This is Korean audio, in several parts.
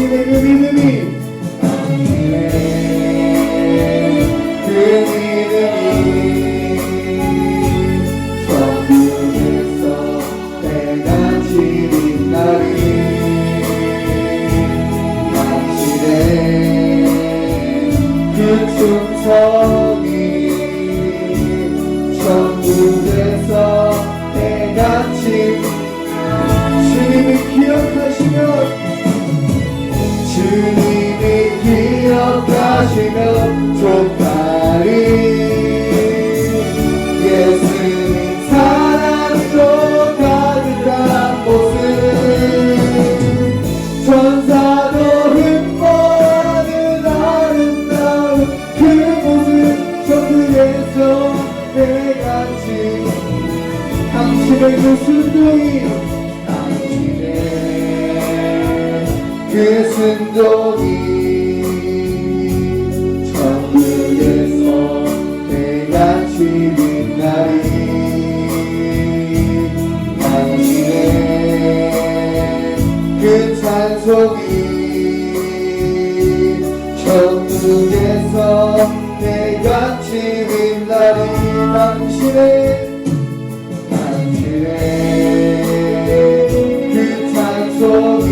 당신의 그 믿음이 그 믿음이 천국에서 해같이 빛나리 당신의 그 충성이 천국에서 해같이 주님이 기억하시면 좋다리 예수님 사랑으로 가득한 모습 천사도 흠모하는 아름다운 그 모습 천국에서 해같이 당신의 그 순종이 그 순종이 천국에서 해같이 빛나리 당신의 그 찬송이 천국에서 해같이 빛나리 당신의 그 찬송이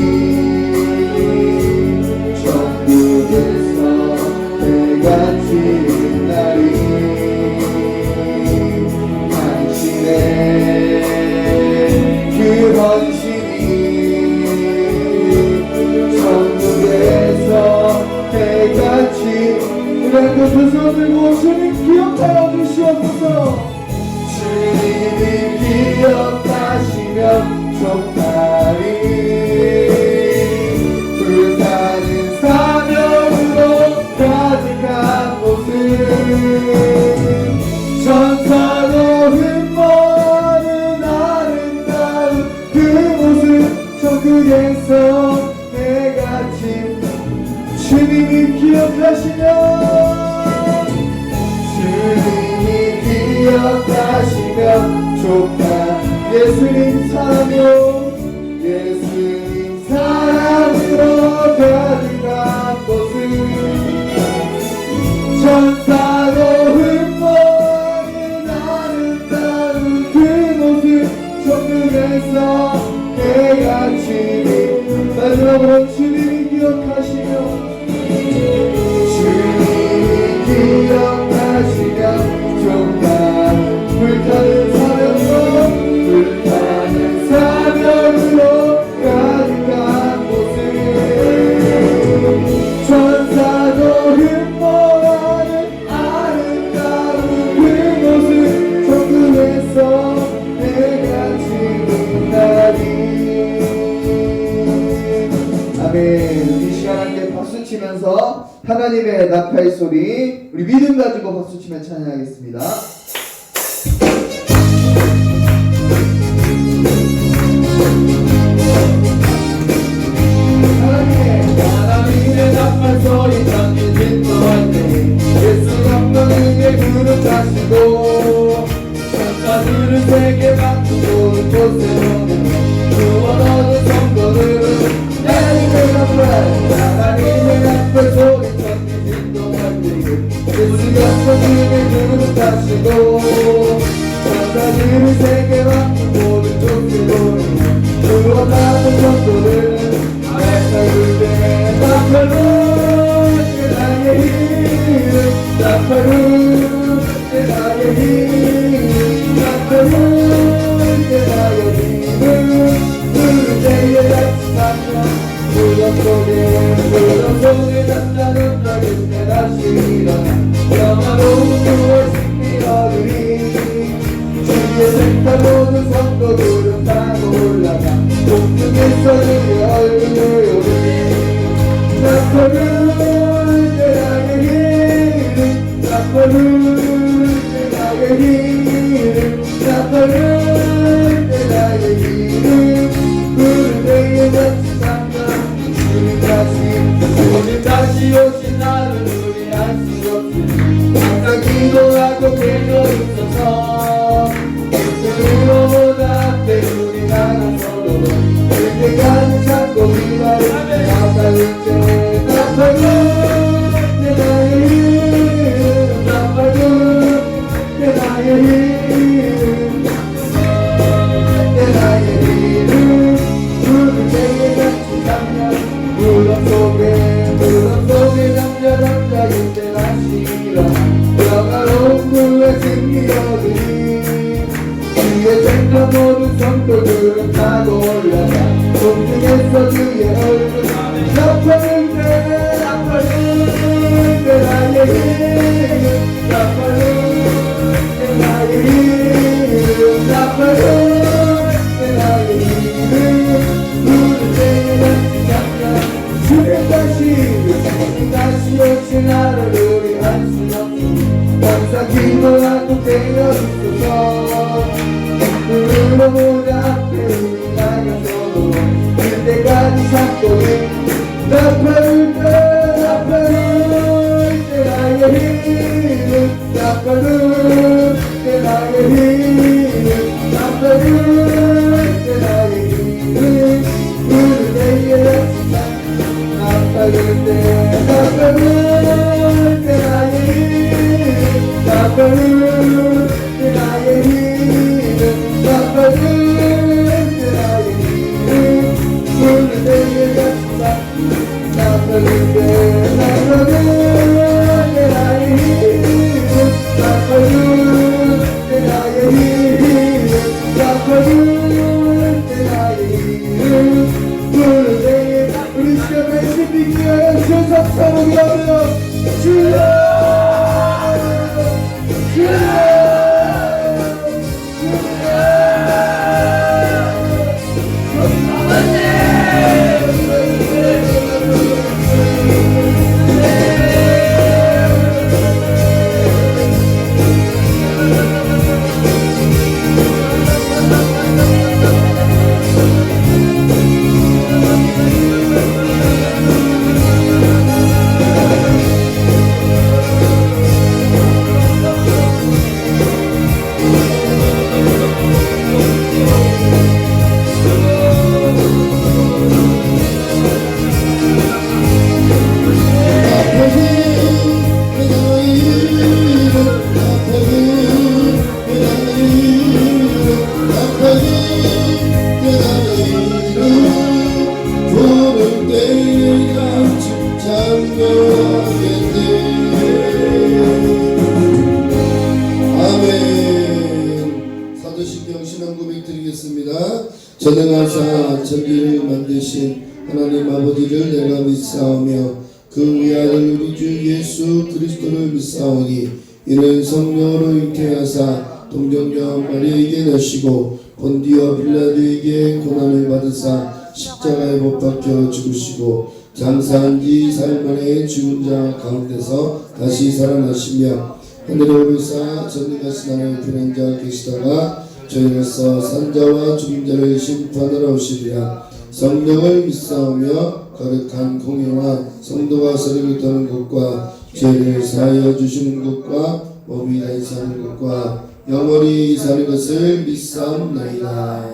그 손을 들고 주님 기억하여 주시옵소서. 주님이 기억하시면 좋다리 불타는 사명으로 가득한 모습 천사도 흠모하는 아름다운 그 모습 천국에서 해같이 주님이 기억하시면 기억하시면 좋다 예수님 사랑으로 예수님 사랑으로 가득한 모습 천사도 흠모하는 아름다운 그 모습 천국에서 해같이 마지막으로 주님이 기억하시면 기억하시면 좋다 불타는 사명으로 가득한 모습 천사도 흠모하는 아름다운 그 모습 천국에서 해같이 빛나리 아멘. 이 시간 함께 박수 치면서 하나님의 나팔 소리 우리 믿음 가지고 박수 치며 찬양하겠습니다. 하나님의 나팔 소리 땅에 진동할 때 예수 감독에게 무릎 다시고 천사들은 세계 바꾸고 곳에 오는 구원 얻은 성도들은 하나님의 나팔 소리 땅에 진동할 때 예수 감독에게 무릎 다시고 천사들은 세계 바꾸고 곳에 오는 구원 얻은 성도들은 나팔로 나의 힘 나팔로 나의 힘 나팔로 나의 힘을 부를 때에 약속하며 무덤 속에 나타난 나를 때 다시 일어나 영화로운 구원 승리하리니 주의 색깔 모든 성도들은 타고 올라가 공중에서 주의 얼굴을 오르니 나팔을 나의 힘 나팔을 나의 힘 나팔을 나의 힘 부를 때에 약속한다 주님 다시 오신 나를 우리 알 수 없으니 항상 기도하고 깨어 있어서 그로보다 때문에 나가서도 그때 가는 찾고 기다리며 나팔을 아멘. 사도신경 신앙 고백 드리겠습니다. 전능하사 천지를 만드신 하나님 아버지를 내가 믿사오며 그 위아들 우리 주 예수 그리스도를 믿사오니 이는 성령으로 잉태하사 동정녀 마리아에게 나시고 본디오 빌라도에게 고난을 받으사 십자가에 못 박혀 죽으시고 장사한 지 사흘 만에 죽은 자 가운데서 다시 살아나시며 하늘에 오르사 전능하신 하나님 편한 자 계시다가 저희로서 산자와 죽은 자를 심판하러 오시리라. 성령을 믿사오며 거룩한 공의와 성도가 서로를 떠는 것과 죄를 사하여 주시는 것과 몸이 다시 사는 것과 영원히 사는 것을 믿사옵나이다.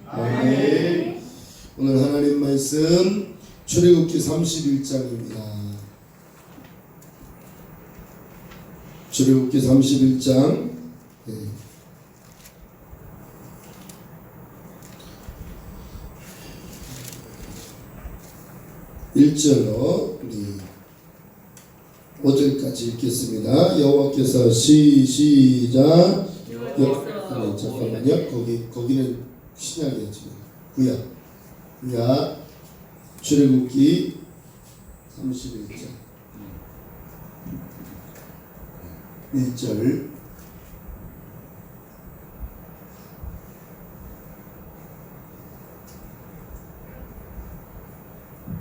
아멘. 오늘 하나님 말씀 출애굽기 31장입니다. 출애굽기 31장 1절로 5절까지 읽겠습니다. 여호와께서 시작. 잠깐만요. 거기는 신약이에요. 구약 출애굽기 31장 1절.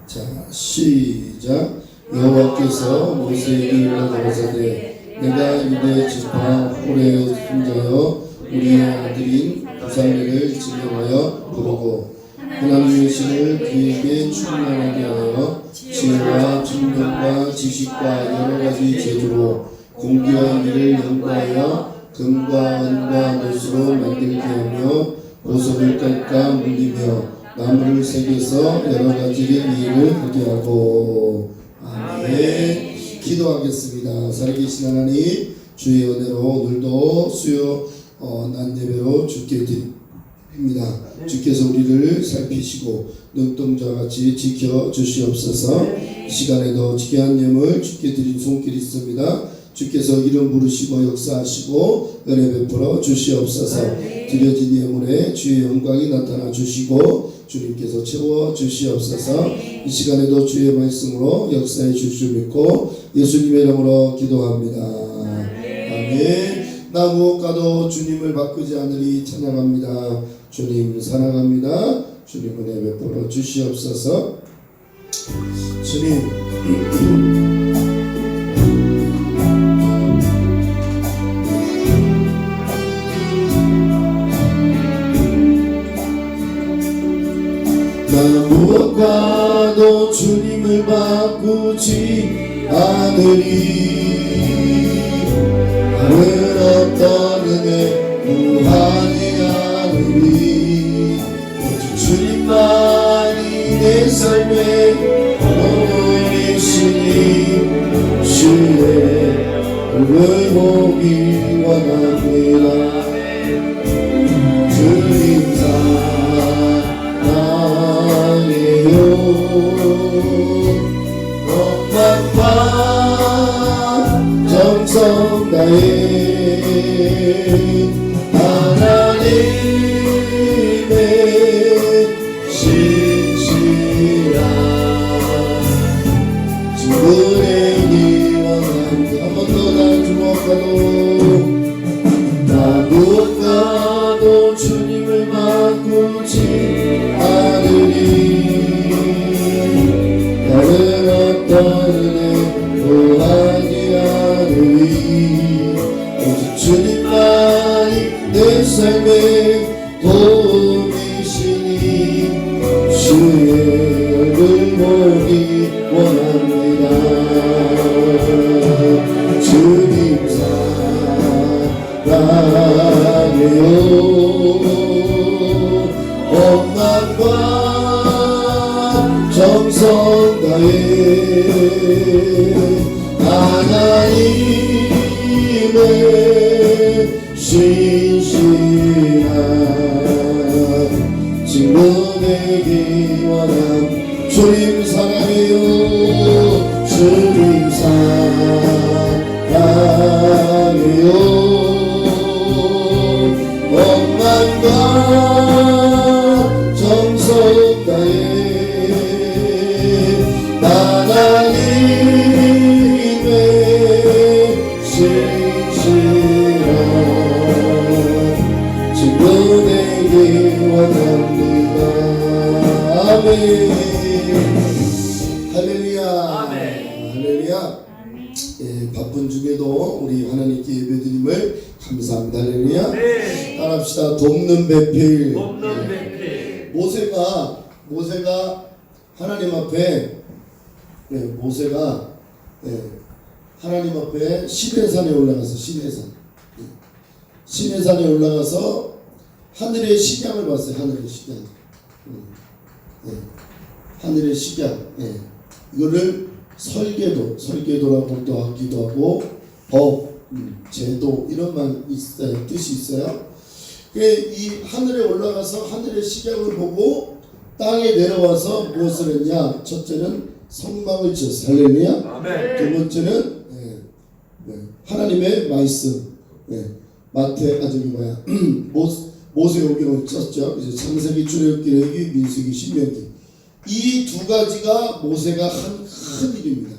자, 시작. 여호와께서 모세에게 가라사대 내가 유대 지파 호레의 손자여 우리의 아들인 부살렐을 지명하여 부르고 하나님의 신을 그에게 충만하게 하여 지혜와 총명과 지식과 여러가지 재주로 공기와 일을 연구하여 금과 은과 노수로 만들게 하며 보석을 깔까 물리며 나무를 새겨서 여러가지 일을 하게 하고. 아멘. 기도하겠습니다. 살아계신 하나님 주의 은혜로 오늘도 수요 난예배로 주께 드립니다. 주께서 우리를 살피시고 눈동자같이 지켜주시옵소서. 시간에도 귀한 예물 주께 드린 손길이 있습니다. 주께서 이름 부르시고 역사하시고 은혜 베풀어 주시옵소서. 드려진 예물에 주의 영광이 나타나 주시고 주님께서 채워 주시옵소서. 이 시간에도 주의 말씀으로 역사해 주실 믿고 예수님의 이름으로 기도합니다. 아멘. 나 무엇과도 주님을 바꾸지 않으리 찬양합니다. 주님 사랑합니다. 주님 은혜 베풀어 주시옵소서. 주님 나 무엇과도 주님을 바꾸지 않으리. 나는 어떤 은혜 무한히 않으리. 오직 주님만이 내 삶의 보이시니 주의 얼굴 보기 원합니다. 주님 엄마와 정성 다해 하나님의 신실한 친구의 기원합니다. 한 번 더 나 주목하고 나 무엇과도 주님을 바꾸지 않으리. 나는 어떤 은혜 구하지 않으리. 오직 주님만이 내 삶의 도움이시니 주의 얼굴 보기 원합니다. 주님 사랑해요. 엄마과 정성 다해 하나님의 신실한 친구 되기 원함. 주님 사랑해요. 주님 사랑해요. 할렐루야. 예, 바쁜 중에도 우리 하나님께 예배드림을 감사합니다. 할렐루야. 네. 따라합시다. 돕는 배필. 돕는 배필. 모세가 하나님 앞에 모세가 하나님 앞에 시내산에 올라가서 시내산에 올라가서 하늘의 식양을 봤어요. 하늘의 식양. 하늘의 식양. 이거를 설계도라고 또 하기도 하고 법, 제도 이런 말 있어요. 뜻이 있어요. 이 하늘에 올라가서 하늘의 식양을 보고 땅에 내려와서 무엇을 했냐? 첫째는 성막을 지었어요. 할렐루야. 아멘. 두 번째는 하나님의 말씀. 모세오경을 썼죠. 이제 창세기, 출애굽기, 민수기, 신명기. 이 두 가지가 모세가 한 큰 일입니다.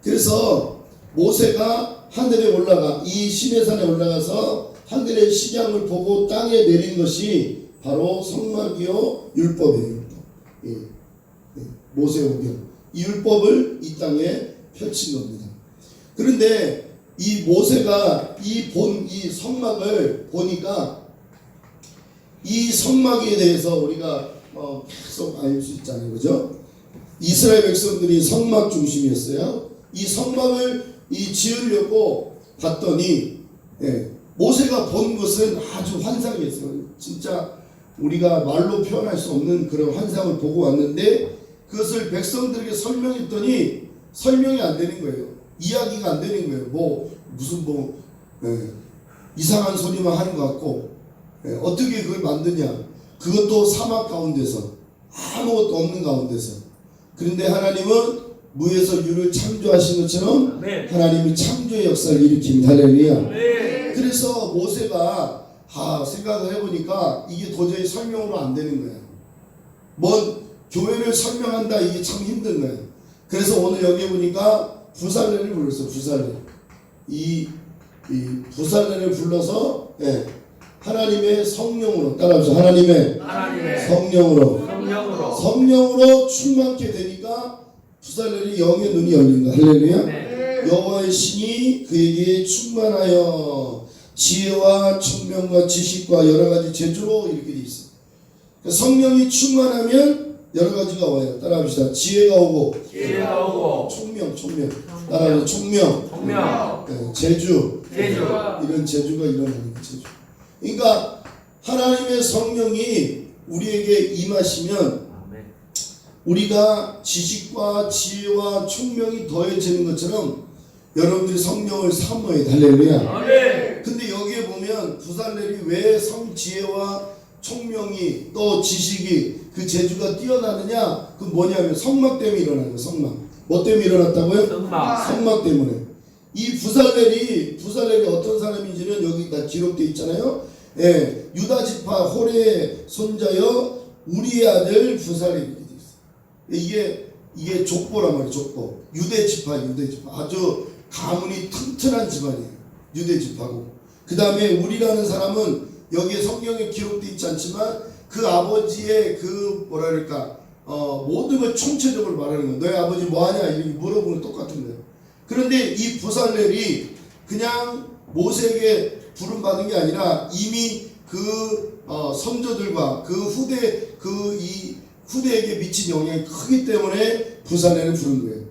그래서 모세가 하늘에 올라가 이 시내산에 올라가서 하늘의 식양을 보고 땅에 내린 것이 바로 성막이요 율법이에요. 모세오경. 이 율법을 이 땅에 펼친 겁니다. 그런데 이 모세가 이 성막을 보니까 이 성막에 대해서 우리가 계속 알 수 있잖아요. 그죠? 이스라엘 백성들이 성막 중심이었어요. 이 성막을 지으려고 봤더니 모세가 본 것은 아주 환상이었어요. 진짜 우리가 말로 표현할 수 없는 그런 환상을 보고 왔는데 그것을 백성들에게 설명했더니 설명이 안 되는 거예요. 이야기가 안 되는 거예요. 무슨 이상한 소리만 하는 것 같고 어떻게 그걸 만드냐? 그것도 사막 가운데서 아무것도 없는 가운데서. 그런데 하나님은 무에서 유를 창조하신 것처럼 하나님이 창조의 역사를 일으킵니다. 할렐루야. 그래서 모세가 생각을 해보니까 이게 도저히 설명으로 안 되는 거예요. 교회를 설명한다 이게 참 힘든 거예요. 그래서 오늘 여기 보니까 부살레를 불렀어요. 부살레. 이 부살레를 불러서 하나님의 성령으로 따라하죠. 하나님의 성령으로 충만케 되니까 부살렐이 영의 눈이 열린 거야. 할렐루야. 여호와의 신이 그에게 충만하여 지혜와 총명과 지식과 여러 가지 재주로 이렇게 돼 있어. 성령이 충만하면 여러 가지가 와요. 따라합시다. 지혜가 오고 총명 따라하죠. 총명 재주 이런 재주가 일어나는 거. 재주. 그러니까 하나님의 성령이 우리에게 임하시면 우리가 지식과 지혜와 총명이 더해지는 것처럼 여러분들이 성령을 사모해야 돼. 할렐루야. 근데 여기에 보면 부살렐이 왜 지혜와 총명이 또 지식이 그 재주가 뛰어나느냐? 그 뭐냐면 성막 때문에 일어나는 거예요. 성막. 뭐 때문에 일어났다고요? 성막 때문에. 이 부살렐이 어떤 사람인지는 여기 다 기록되어 있잖아요. 유다 지파 홀의 손자여 우리의 아들 부살렐 이렇게 되어 있어요. 이게 족보란 말이에요. 족보. 유대 지파 아주 가문이 튼튼한 집안이에요. 유대 지파고. 그 다음에 우리라는 사람은 여기에 성경에 기록되어 있지 않지만 그 아버지의 모든 걸 총체적으로 말하는 거예요. 너희 아버지 뭐하냐 이렇게 물어보는 똑같은 거예요. 그런데 이 부살렐이 그냥 모세에게 부름받은 게 아니라 이미 그 선조들과 그 후대에게 미친 영향이 크기 때문에 부살렐을 부른 거예요.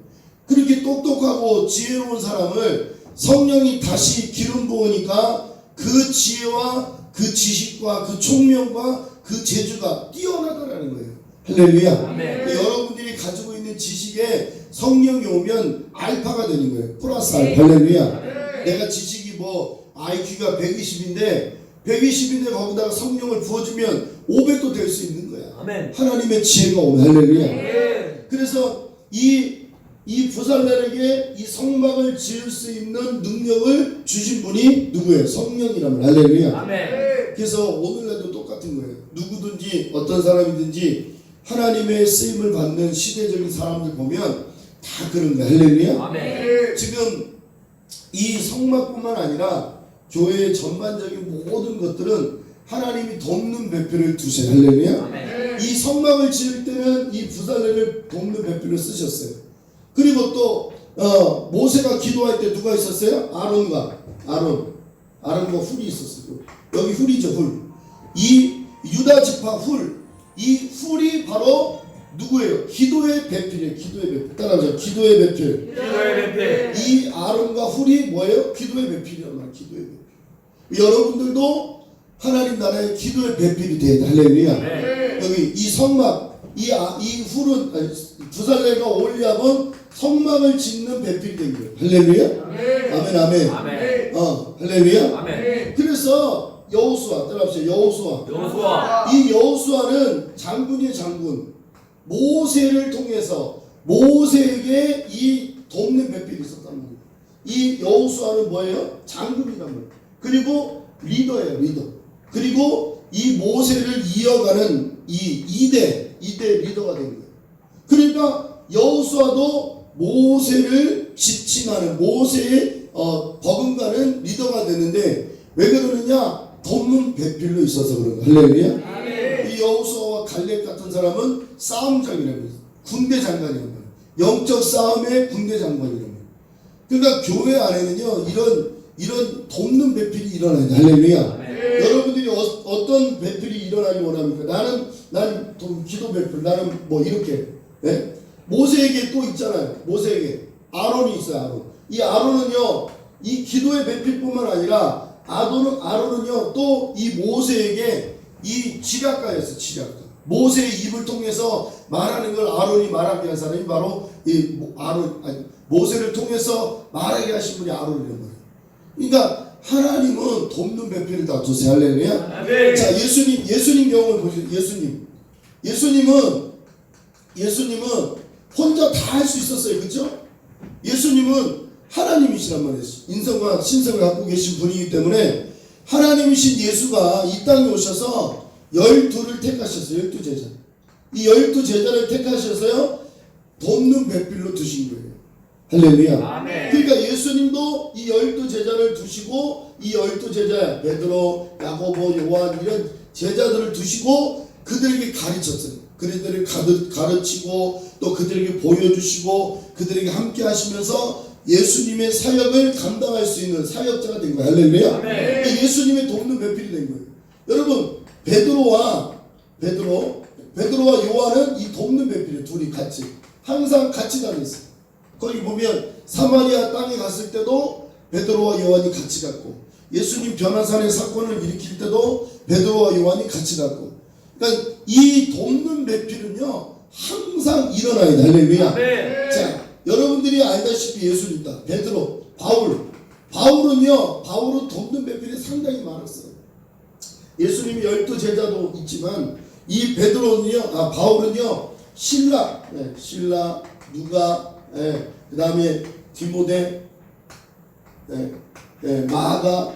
그렇게 똑똑하고 지혜로운 사람을 성령이 다시 기름 부으니까 그 지혜와 그 지식과 그 총명과 그 재주가 뛰어나다라는 거예요. 할렐루야. 여러분들이 가지고 있는 지식에 성령이 오면 알파가 되는 거예요. 플러스 알파. 할렐루야. 내가 지식이 IQ가 120인데 거기다가 성령을 부어주면 500도 될 수 있는 거야. 아멘. 하나님의 지혜가 오면. 할렐루야. 그래서 이 부살렐에게 이 성막을 지을 수 있는 능력을 주신 분이 누구예요? 성령이라면. 할렐루야. 아멘. 그래서 오늘날도 똑같은 거예요. 누구든지 어떤 사람이든지 하나님의 쓰임을 받는 시대적인 사람들 보면 다 그런 거예요. 할렐루야. 아멘. 지금 이 성막뿐만 아니라 교회의 전반적인 모든 것들은 하나님이 돕는 배필을 두세요. 할렐루야. 아멘. 이 성막을 지을 때는 이 부살렐을 돕는 배필을 쓰셨어요. 그리고 또 모세가 기도할 때 누가 있었어요? 아론과 훌이 있었어요. 여기 훌이죠, 훌. 이 유다 지파 훌, 이 훌이 바로 누구예요? 기도의 배필이에요. 기도의 배필. 따라하죠. 기도의 배필. 기도의 배필. 이 아론과 훌이 뭐예요? 기도의 배필이란 말이에요. 기도의 배필. 여러분들도 하나님 나라의 기도의 배필이 돼야 돼. 할렐루야. 네. 여기 이 성막, 이 훌은 부살렐과 올리압은 성막을 짓는 배필이 된 거예요. 할렐루야. 아멘, 아멘. 아멘. 할렐루야. 아멘. 그래서 여호수아, 따라합시다. 여호수아. 이 여호수아는 장군이에요, 장군. 모세를 통해서 모세에게 이 돕는 배필이 있었단 말이에요. 이 여호수아는 뭐예요? 장군이란 말이에요. 그리고 리더예요, 리더. 그리고 이 모세를 이어가는 이 2대 리더가 된 거예요. 그러니까 여호수아도 모세를 지칭하는 모세의 버금가는 리더가 되는데 왜 그러느냐? 돕는 배필로 있어서 그런 거예요. 할렐루야. 이 여호수아와 갈렙 같은 사람은 싸움장이라고 해요. 군대 장관이라고 해요. 영적 싸움의 군대 장관이라고 해요. 그러니까 교회 안에는요 이런 돕는 배필이 일어나야 돼. 할렐루야. 여러분들이 어떤 배필이 일어나기 원합니까? 나는 기도 배필, 나는 뭐 이렇게. 네? 모세에게 또 있잖아요. 모세에게 아론이 있어요. 아론. 이 아론은요 이 기도의 배필뿐만 아니라 아론은요 또 이 모세에게 이 지략가였어요. 지략가. 모세의 입을 통해서 말하는 걸 아론이 말하게 한 사람이 바로 모세를 통해서 말하게 하신 분이 아론이란 말이에요. 그러니까 하나님은 돕는 배필을 다 주세요. 할렐루야. 자, 예수님 경험을 보시죠. 예수님은 혼자 다 할 수 있었어요. 그렇죠? 예수님은 하나님이시란 말이에요. 인성과 신성을 갖고 계신 분이기 때문에 하나님이신 예수가 이 땅에 오셔서 12를 택하셨어요. 12제자. 이 12제자를 택하셔서요 돕는 배필로 두신 거예요. 할렐루야. 아멘. 그러니까 예수님도 이 12제자를 두시고 이 12제자 베드로, 야고보, 요한 이런 제자들을 두시고 그들에게 가르쳤어요. 그들을 가르치고 또 그들에게 보여주시고 그들에게 함께 하시면서 예수님의 사역을 감당할 수 있는 사역자가 된 거예요. 할렐루야. 그러니까 예수님의 돕는 배필이 된 거예요. 여러분 베드로와 요한은 이 돕는 배필이에요. 둘이 같이 항상 같이 다녔어요. 거기 보면 사마리아 땅에 갔을 때도 베드로와 요한이 같이 갔고 예수님 변화산의 사건을 일으킬 때도 베드로와 요한이 같이 갔고 그러니까 이 돕는 배필은요 항상 일어나야 돼. 할렐루야. 자, 여러분들이 알다시피 예수님다. 베드로, 바울은 돕는 배필이 상당히 많았어요. 예수님이 12제자도 있지만 이 바울은요 신라, 누가, 그 다음에 디모데, 마가,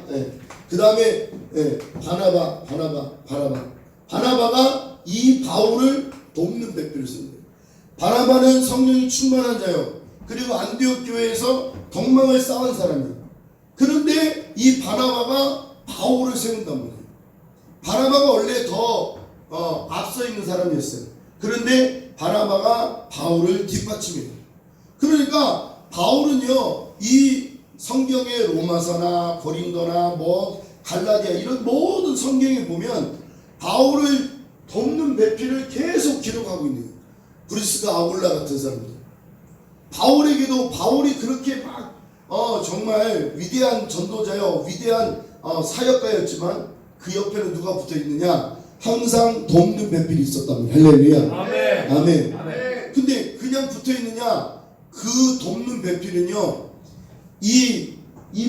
그 다음에 바나바가 이 바울을 돕는 배필을 쓴 거예요. 바나바는 성령이 충만한 자요. 그리고 안디옥 교회에서 덕망을 쌓은 사람이에요. 그런데 이 바나바가 바울을 세운단 말이에요. 바나바가 원래 더 앞서 있는 사람이었어요. 그런데 바나바가 바울을 뒷받침해요. 그러니까 바울은요 이 성경의 로마서나 고린도나 뭐 갈라디아 이런 모든 성경에 보면 바울을 돕는 배필을 계속 기록하고 있는 거예요. 브리스가 아굴라 같은 사람들. 바울에게도 바울이 그렇게 막 정말 위대한 전도자요 위대한 사역가였지만 그 옆에는 누가 붙어 있느냐? 항상 돕는 배필이 있었답니다. 할렐루야. 아멘. 근데 그냥 붙어 있느냐? 그 돕는 배필은요 이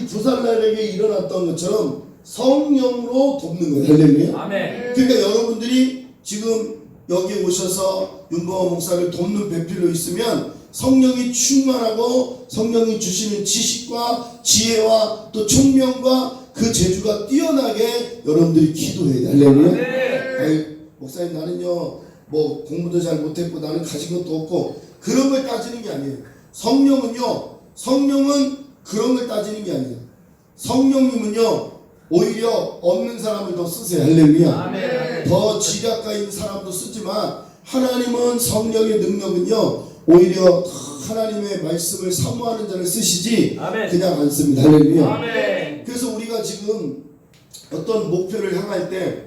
부살렐에게 일어났던 것처럼 성령으로 돕는 거예요. 할렐루야. 그러니까 여러분들이 지금 여기 오셔서 윤보아 목사를 돕는 배필로 있으면 성령이 충만하고 성령이 주시는 지식과 지혜와 또 총명과 그 재주가 뛰어나게 여러분들이 기도해야 돼. 할렐루야. 아이, 목사님 나는요 뭐 공부도 잘 못했고 나는 가진 것도 없고 그런 걸 따지는 게 아니에요. 성령은 그런 걸 따지는 게 아니에요. 성령님은요 오히려 없는 사람을 더 쓰세요. 할렐루야. 더 지략가인 사람도 쓰지만 하나님은 성령의 능력은요 오히려 하나님의 말씀을 사모하는 자를 쓰시지 아멘. 그냥 안 씁니다. 할렐루야. 아멘. 그래서 우리가 지금 어떤 목표를 향할 때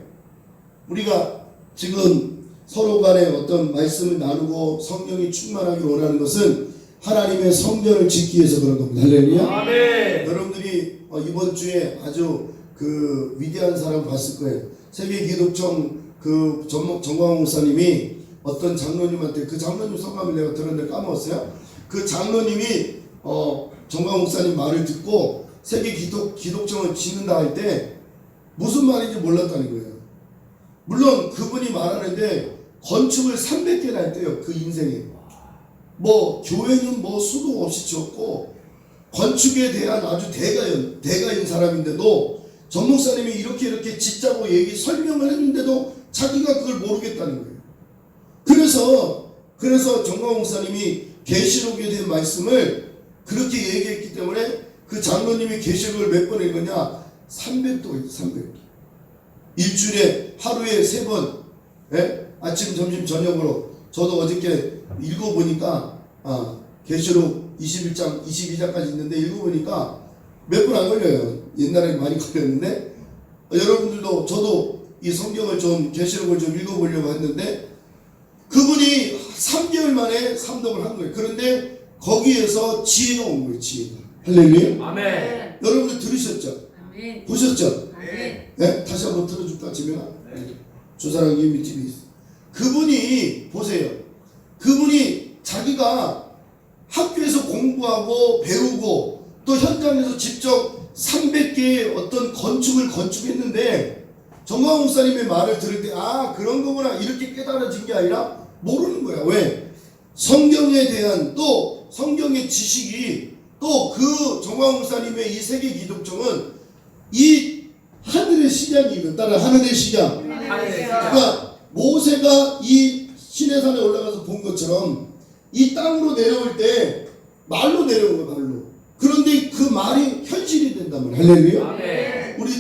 우리가 지금 서로 간에 어떤 말씀을 나누고 성령이 충만하기 원하는 것은 하나님의 성전을 짓기 위해서 그런 겁니다. 할렐루야. 아멘. 여러분들이 이번 주에 아주 그 위대한 사람 봤을 거예요. 세계 기독청 그 정광훈 목사님이 어떤 장로님한테, 그 장로님 성함을 내가 들었는데 까먹었어요. 그 장로님이 정광훈 목사님 말을 듣고 세계 기독청을 짓는다 할 때 무슨 말인지 몰랐다는 거예요. 물론 그분이 말하는데 건축을 300개나 했대요. 그 인생에. 뭐 교회는 뭐 수도 없이 지었고 건축에 대한 아주 대가인 사람인데도 정 목사님이 이렇게 짓자고 설명을 했는데도 자기가 그걸 모르겠다는 거예요. 그래서 정광훈 목사님이 계시록에 대한 말씀을 그렇게 얘기했기 때문에 그 장로님이 계시록을 몇 번 읽었냐? 300도 300. 일주일에 하루에 3번, 아침, 점심, 저녁으로. 저도 어저께 읽어보니까 계시록 21장, 22장까지 있는데 읽어보니까 몇 분 안 걸려요. 옛날에 많이 걸렸는데 여러분들도 저도 이 성경을 좀 계시록을 좀 읽어보려고 했는데 그분이 3개월 만에 삼독을 한 거예요. 그런데 거기에서 지혜가 온 거예요. 지혜가. 할렐루야. 아멘. 여러분들 들으셨죠? 아멘. 보셨죠? 아멘. 네? 다시 한번 들어줄까? 지명아? 조사랑 예미 TV 있어. 그분이 보세요. 그분이 자기가 학교에서 공부하고 배우고 또 현장에서 직접 300개의 어떤 건축을 건축했는데 정광훈 목사님의 말을 들을 때 그런 거구나 이렇게 깨달아진 게 아니라 모르는 거야. 왜? 성경에 대한 또 성경의 지식이 또 그 정광훈 목사님의 이 세계 기독정은 이 하늘의 식양이거든. 따라 하늘의 식양. 그러니까 모세가 이 시내산에 올라가서 본 것처럼 이 땅으로 내려올 때 말로 내려온 거야. 말로. 그런데 그 말이 현실이 된단 말이야. 할렐루야. 아멘. 우리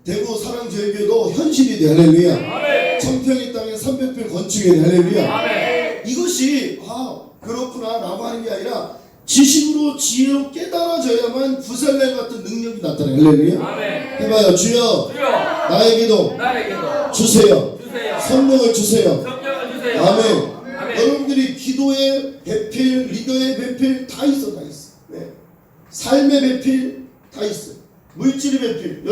대구 사랑제일교회도 현실이 돼. 할렐루야. 아멘. 청평이 땅에 300평 건축이 돼. 할렐루야. 아멘. 이것이 그렇구나 라고 하는 게 아니라 지식으로 지혜로 깨달아져야만 부살렘 같은 능력이 나타나요. 할렐루야. 아멘. 해봐요. 주여 주여 나에게도 주세요. 성령을 주세요. 성령을 주세요. 아멘. 아멘. 여러분들이 기도의 배필, 리더의 배필 다 있어. 네. 삶의 배필 다 있어. 물질의 배필.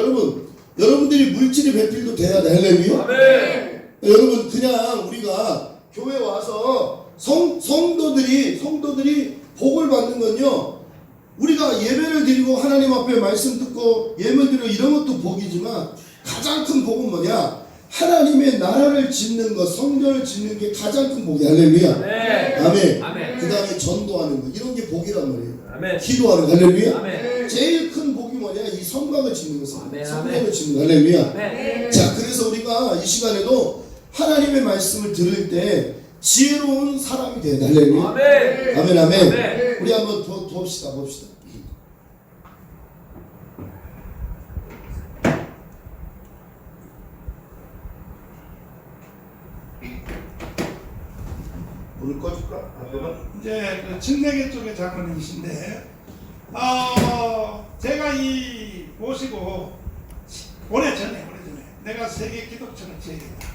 여러분들이 물질의 배필도 돼야 돼. 할렐루야. 아멘. 여러분 그냥 우리가 교회 와서 성도들이 복을 받는 건요. 우리가 예배를 드리고 하나님 앞에 말씀 듣고 예물 드리고 이런 것도 복이지만 가장 큰 복은 뭐냐? 하나님의 나라를 짓는 것, 성전을 짓는 게 가장 큰 복이야. 할렐루야. 아멘. 아멘. 그 다음에 전도하는 거 이런 게 복이란 말이에요. 아멘. 기도하는 거. 할렐루야. 아멘. 제일 큰 복이 뭐냐? 이 성곽을 짓는 거. 아멘. 성전을 짓는 거. 할렐루야. 아멘. 자, 그래서 우리가 이 시간에도 하나님의 말씀을 들을 때 지혜로운 사람이 돼야 돼. 할렐루야. 아멘. 아멘. 아멘. 아멘. 우리 한번 봅시다. 오늘 꺼줄까? 이제 그 청내계 쪽의 장로님이신데 제가 이 모시고 오래전에 내가 세계 기독청을 지어야겠다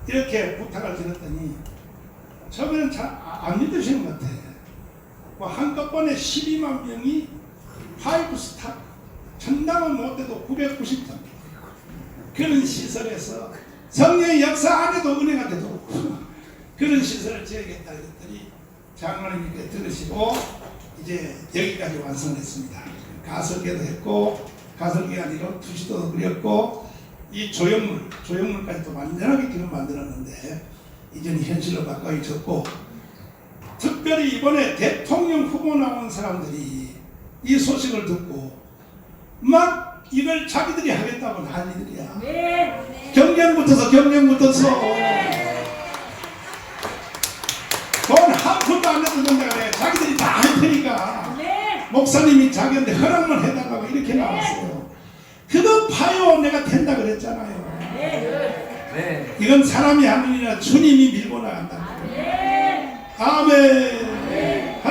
이렇게 부탁을 드렸더니 처음에는 잘 안 믿으시는 것 같아요. 뭐 한꺼번에 12만 명이 5스타 전담은 못해도 990점 그런 시설에서 성령의 역사 안에도 은혜가 되도록 그런 시설을 지어야겠다 그랬더니 장로님께 들으시고 이제 여기까지 완성했습니다. 가설계도 했고 가설계 아니고 투시도 그렸고 이 조형물까지도 완전하게 지금 만들었는데 이제는 현실로 가까이 졌고 특별히 이번에 대통령 후보 나온 사람들이 이 소식을 듣고 막 이걸 자기들이 하겠다고 난리들이야. 경쟁 붙어서 돈 한 푼도 안 내도 된다 그래. 자기들이 다 할 테니까 목사님이 자기한테 허락만 해달라고 이렇게 나왔어요. 그거 봐요. 내가 된다 그랬잖아요. 이건 사람이 하는 일이라 주님이 밀고 나간다. 아멘.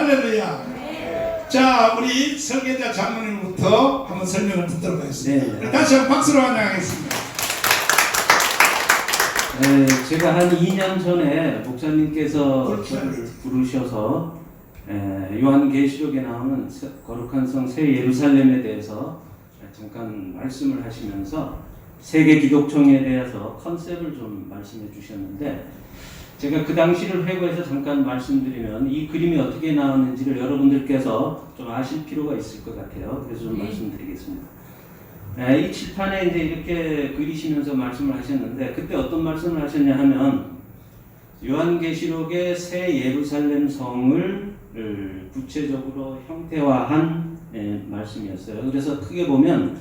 할렐루야. 자, 우리 설계자 장로님부터 한번 설명을 듣도록 하겠습니다. 네. 다시 한번 박수로 환영하겠습니다. 네, 제가 한 2년 전에 목사님께서 저를 부르셔서 요한계시록에 나오는 거룩한 성 새 예루살렘에 대해서 잠깐 말씀을 하시면서 세계 기독총회에 대해서 컨셉을 좀 말씀해 주셨는데, 제가 그 당시를 회고해서 잠깐 말씀드리면 이 그림이 어떻게 나왔는지를 여러분들께서 좀 아실 필요가 있을 것 같아요. 그래서 좀 말씀드리겠습니다. 이 칠판에 이제 이렇게 그리시면서 말씀을 하셨는데, 그때 어떤 말씀을 하셨냐 하면 요한계시록의 새 예루살렘 성을 구체적으로 형태화한 말씀이었어요. 그래서 크게 보면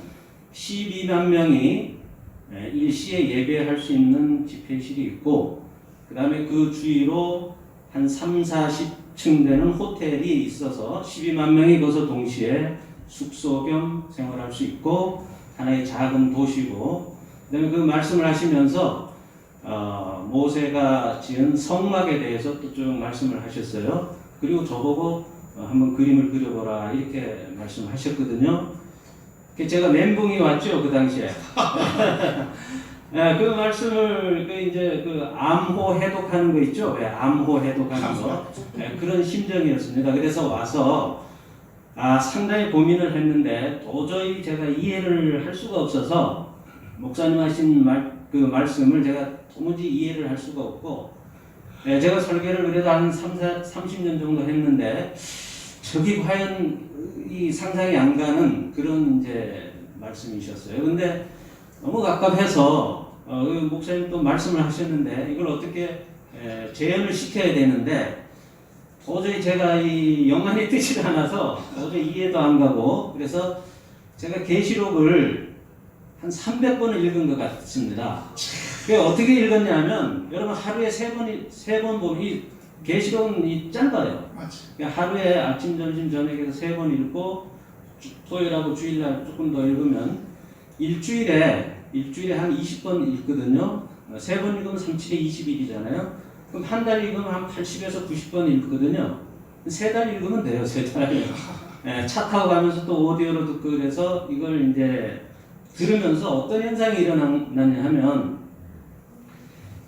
12만 명이 일시에 예배할 수 있는 집회실이 있고, 그 다음에 그 주위로 한 3, 40층 되는 호텔이 있어서 12만 명이 거기서 동시에 숙소 겸 생활할 수 있고, 하나의 작은 도시고, 그 다음에 그 말씀을 하시면서 모세가 지은 성막에 대해서 또 쭉 말씀을 하셨어요. 그리고 저보고 한번 그림을 그려보라 이렇게 말씀하셨거든요. 제가 멘붕이 왔죠, 그 당시에. 그 말씀을 이제 암호 해독하는 거 있죠? 암호 해독하는 거. 그런 심정이었습니다. 그래서 와서 상당히 고민을 했는데 도저히 제가 이해를 할 수가 없어서 목사님 하신 그 말씀을 제가 도무지 이해를 할 수가 없고, 제가 설계를 그래도 한 30년 정도 했는데 저기 과연 이 상상이 안 가는 그런 이제 말씀이셨어요. 근데 너무 갑갑해서 목사님 또 말씀을 하셨는데 이걸 어떻게 재현을 시켜야 되는데 도저히 제가 이 영안이 뜨지 않아서 도저히 이해도 안 가고, 그래서 제가 계시록을 한 300번을 읽은 것 같습니다. 그게 어떻게 읽었냐면, 여러분 하루에 세 번 보면 이 계시록은 짧아요. 하루에 아침, 점심, 저녁에서 3번 읽고 토요일하고 주일날 조금 더 읽으면 일주일에 한 20번 읽거든요. 3번 읽으면 3, 7에 20일이잖아요. 그럼 한 달 읽으면 한 80에서 90번 읽거든요. 3달 읽으면 돼요, 3달. 차 타고 가면서 또 오디오로 듣고, 그래서 이걸 이제 들으면서 어떤 현상이 일어나냐 하면,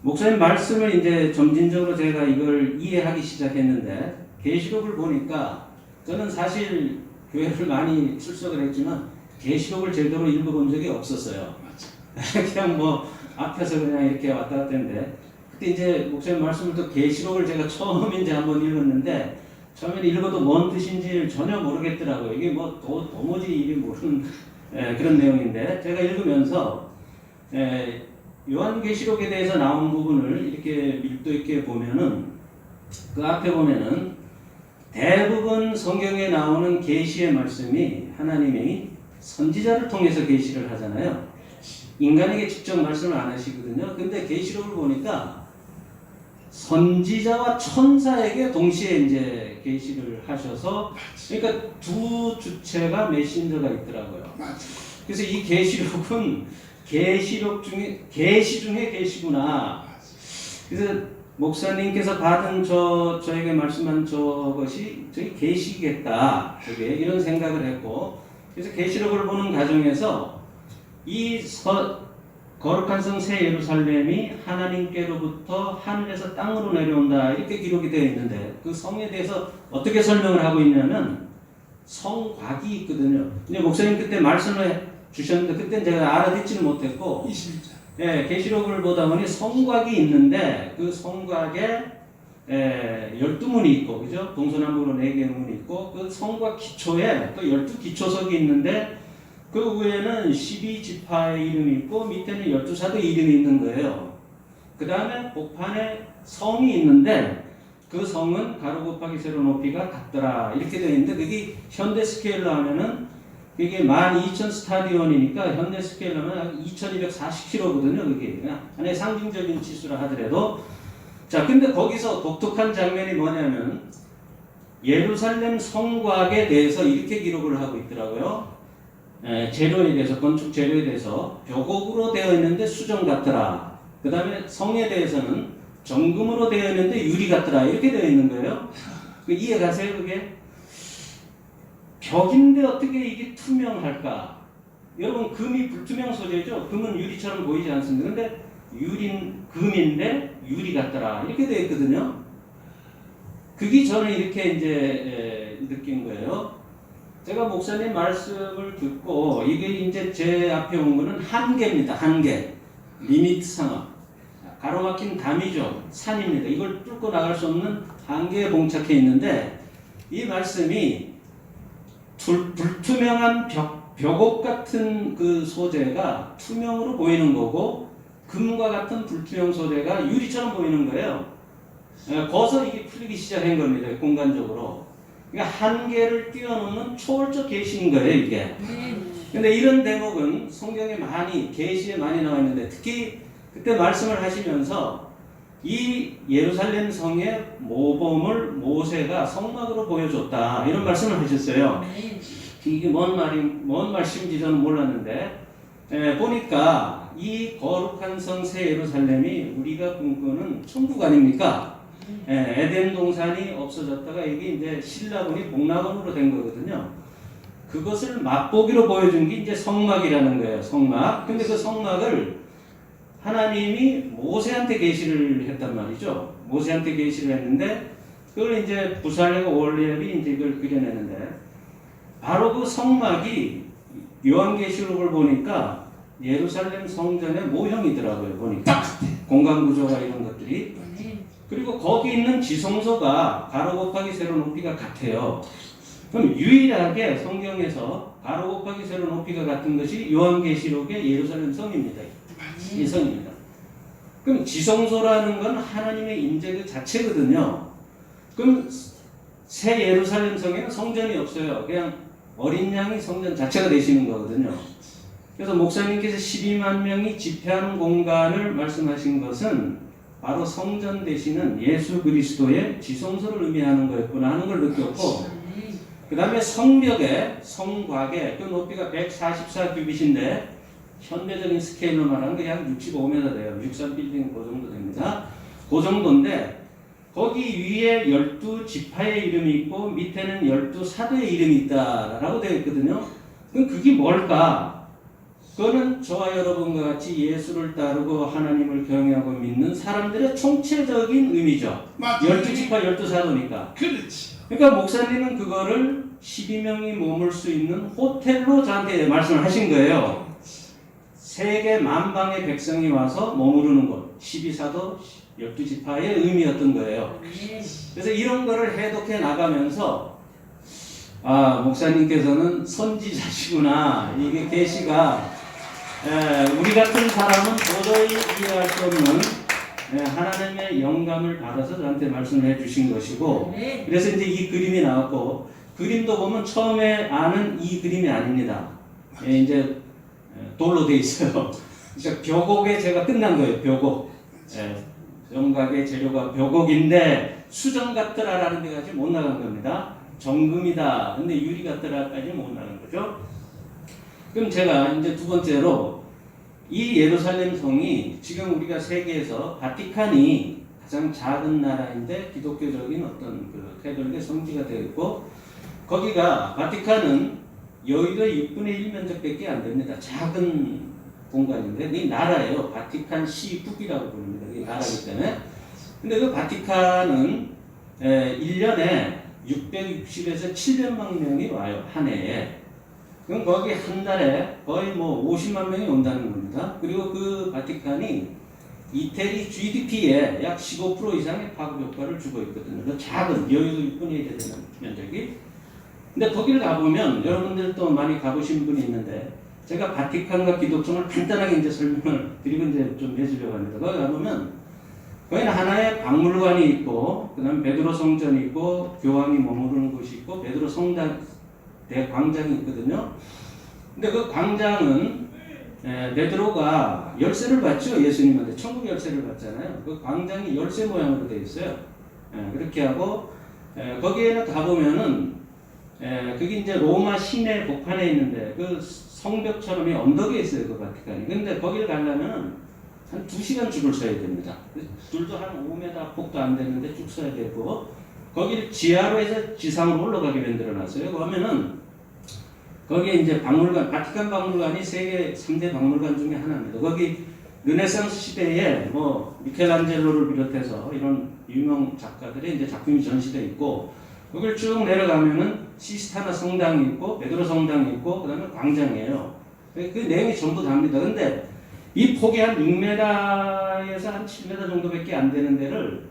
목사님 말씀을 이제 점진적으로 제가 이걸 이해하기 시작했는데, 계시록을 보니까 저는 사실 교회를 많이 출석을 했지만 계시록을 제대로 읽어본 적이 없었어요. 그냥 뭐 앞에서 그냥 이렇게 왔다 갔다 했는데, 그때 이제 목사님 말씀을 또 계시록을 제가 처음 이제 한번 읽었는데, 처음에 읽어도 뭔 뜻인지 전혀 모르겠더라고요. 이게 뭐 도무지 일이 모르는 그런 내용인데, 제가 읽으면서 요한계시록에 대해서 나온 부분을 이렇게 밀도 있게 보면은, 그 앞에 보면은 대부분 성경에 나오는 계시의 말씀이 하나님이 선지자를 통해서 계시를 하잖아요. 인간에게 직접 말씀을 안 하시거든요. 근데 계시록을 보니까 선지자와 천사에게 동시에 이제 계시를 하셔서, 그러니까 두 주체가 메신저가 있더라고요. 그래서 이 계시록은 계시록 중에 계시 중에 계시구나. 그래서 목사님께서 받은 저에게 말씀한 저것이 저희 계시겠다. 저게 이런 생각을 했고, 그래서 계시록을 보는 과정에서 이 거룩한 성 새 예루살렘이 하나님께로부터 하늘에서 땅으로 내려온다 이렇게 기록이 되어 있는데, 그 성에 대해서 어떻게 설명을 하고 있냐면 성곽이 있거든요. 근데 목사님 그때 말씀을 주셨는데 그때 제가 알아듣지는 못했고, 21절. 계시록을 보다 보니 성곽이 있는데 그 성곽에 12문이 있고, 그죠? 동서남북으로 4개의 문이 있고, 그 성곽 기초에 또 12기초석이 있는데 그 위에는 12지파의 이름이 있고 밑에는 12사도의 이름이 있는 거예요. 그 다음에 복판에 성이 있는데 그 성은 가로 곱하기 세로 높이가 같더라 이렇게 되어 있는데, 그게 현대 스케일로 하면은 그게 12,000 스타디온이니까 현대 스케일로 하면 2240km거든요. 그게 그냥 하나의 상징적인 지수라 하더라도. 자, 근데 거기서 독특한 장면이 뭐냐면 예루살렘 성곽에 대해서 이렇게 기록을 하고 있더라고요. 재료에 대해서, 건축 재료에 대해서 벽옥으로 되어 있는데 수정 같더라. 그 다음에 성에 대해서는 정금으로 되어 있는데 유리 같더라 이렇게 되어 있는 거예요. 그 이해 가세요, 그게? 벽인데 어떻게 이게 투명할까? 여러분, 금이 불투명 소재죠? 금은 유리처럼 보이지 않습니다. 근데 금인데 유리 같더라. 이렇게 되어 있거든요. 그게 저는 이렇게 이제 느낀 거예요. 제가 목사님 말씀을 듣고 이게 이제 제 앞에 온 거는 한계입니다. 한계. 리미트 상황. 가로막힌 담이죠. 산입니다. 이걸 뚫고 나갈 수 없는 한계에 봉착해 있는데 이 말씀이 불투명한 벽옥 같은 그 소재가 투명으로 보이는 거고 금과 같은 불투명 소재가 유리처럼 보이는 거예요. 거기서 이게 풀리기 시작한 겁니다. 공간적으로. 그러니까 한계를 뛰어넘는 초월적 계시인 거예요, 이게. 근데 이런 대목은 성경에 많이, 계시에 많이 나와 있는데 특히 그때 말씀을 하시면서 이 예루살렘 성의 모범을 모세가 성막으로 보여줬다. 이런 말씀을 하셨어요. 이게 뭔 말씀인지 저는 몰랐는데 보니까 이 거룩한 성 새 예루살렘이 우리가 꿈꾸는 천국 아닙니까? 에덴 동산이 없어졌다가 이게 이제 신라곤이 복락원으로 된 거거든요. 그것을 맛보기로 보여준 게 이제 성막이라는 거예요. 성막. 근데 그 성막을 하나님이 모세한테 계시를 했단 말이죠. 모세한테 계시를 했는데 그걸 이제 부살레가 올리압이 이제 이걸 그려내는데 바로 그 성막이 요한계시록을 보니까 예루살렘 성전의 모형이더라고요. 보니까 공간 구조가 이런 것들이. 그리고 거기 있는 지성소가 가로 곱하기 세로 높이가 같아요. 그럼 유일하게 성경에서 가로 곱하기 세로 높이가 같은 것이 요한계시록의 예루살렘 성입니다. 이 성입니다. 그럼 지성소라는 건 하나님의 임재 그 자체거든요. 그럼 새 예루살렘 성에는 성전이 없어요. 그냥 어린 양이 성전 자체가 되시는 거거든요. 그래서 목사님께서 12만 명이 집회하는 공간을 말씀하신 것은 바로 성전 되시는 예수 그리스도의 지성소를 의미하는 거였구나 하는 걸 느꼈고, 그 다음에 성벽에, 성곽에 그 높이가 144규빗인데 현대적인 스케일로 말하면 그냥 65m 돼요. 63빌딩 그 정도 됩니다. 그 정도인데 거기 위에 12지파의 이름이 있고 밑에는 12사도의 이름이 있다라고 되어 있거든요. 그럼 그게 뭘까? 그거는 저와 여러분과 같이 예수를 따르고 하나님을 경외하고 믿는 사람들의 총체적인 의미죠. 12지파 12사도니까. 그렇지. 그러니까 목사님은 그거를 12명이 머물 수 있는 호텔로 저한테 말씀을 하신 거예요. 세계 만방의 백성이 와서 머무르는 곳, 12사도 12지파의 의미였던 거예요. 그래서 이런 거를 해독해 나가면서 목사님께서는 선지자시구나. 이게 계시가 우리 같은 사람은 도저히 이해할 수 없는 하나님의 영감을 받아서 저한테 말씀을 해주신 것이고, 그래서 이제 이 그림이 나왔고, 그림도 보면 처음에 아는 이 그림이 아닙니다. 이제 돌로 돼 있어요. 그러니까 벽옥에 제가 끝난 거예요. 벽옥. 영각의 재료가 벽옥인데 수정 같더라라는 데까지 못 나간 겁니다. 정금이다. 근데 유리 같더라까지 못 나간 거죠. 그럼 제가 이제 두 번째로 이 예루살렘 성이 지금 우리가 세계에서 바티칸이 가장 작은 나라인데 기독교적인 어떤 그 태도의 성지가 되어 있고, 거기가 바티칸은 여의도의 6분의 1 면적밖에 안 됩니다. 작은 공간인데 이 나라예요. 바티칸 시국이라고 부릅니다. 이 나라이기 때문에. 근데 그 바티칸은 1년에 660에서 700만 명이 와요. 한 해에. 그럼 거기 한 달에 거의 뭐 50만 명이 온다는 겁니다. 그리고 그 바티칸이 이태리 GDP의 약 15% 이상의 파급 효과를 주고 있거든요. 그 작은 여의도 6분의 1에 되는 면적이. 근데 거기를 가보면 여러분들도 많이 가보신 분이 있는데 제가 바티칸과 기독성을 간단하게 이제 설명을 드리고 이제 좀 해주려고 합니다. 거기 가보면 거기는 하나의 박물관이 있고, 그 다음에 베드로 성전이 있고, 교황이 머무르는 곳이 있고, 베드로 성당 대광장이 있거든요. 근데 그 광장은 베드로가 열쇠를 받죠. 예수님한테 천국 열쇠를 받잖아요. 그 광장이 열쇠 모양으로 되어 있어요. 그렇게 하고 거기에는 가보면은 그게 이제 로마 시내 복판에 있는데 그 성벽처럼 언덕에 있어요. 그 바티칸이. 근데 거기를 가려면은 한 2시간 줄을 서야 됩니다. 줄도 한 5m 폭도 안 되는데 쭉 서야 되고, 거기를 지하로 해서 지상으로 올라가게 만들어놨어요. 그러면은 거기에 이제 박물관, 바티칸 박물관이 세계 3대 박물관 중에 하나입니다. 거기 르네상스 시대에 뭐 미켈란젤로를 비롯해서 이런 유명 작가들의 이제 작품이 전시되어 있고, 거기를 쭉 내려가면은 시스타나 성당이 있고 베드로 성당이 있고 그다음에 광장이에요. 그 내용이 전부 답니다. 근데 이 폭이 한 6m에서 한 7m 정도밖에 안 되는 데를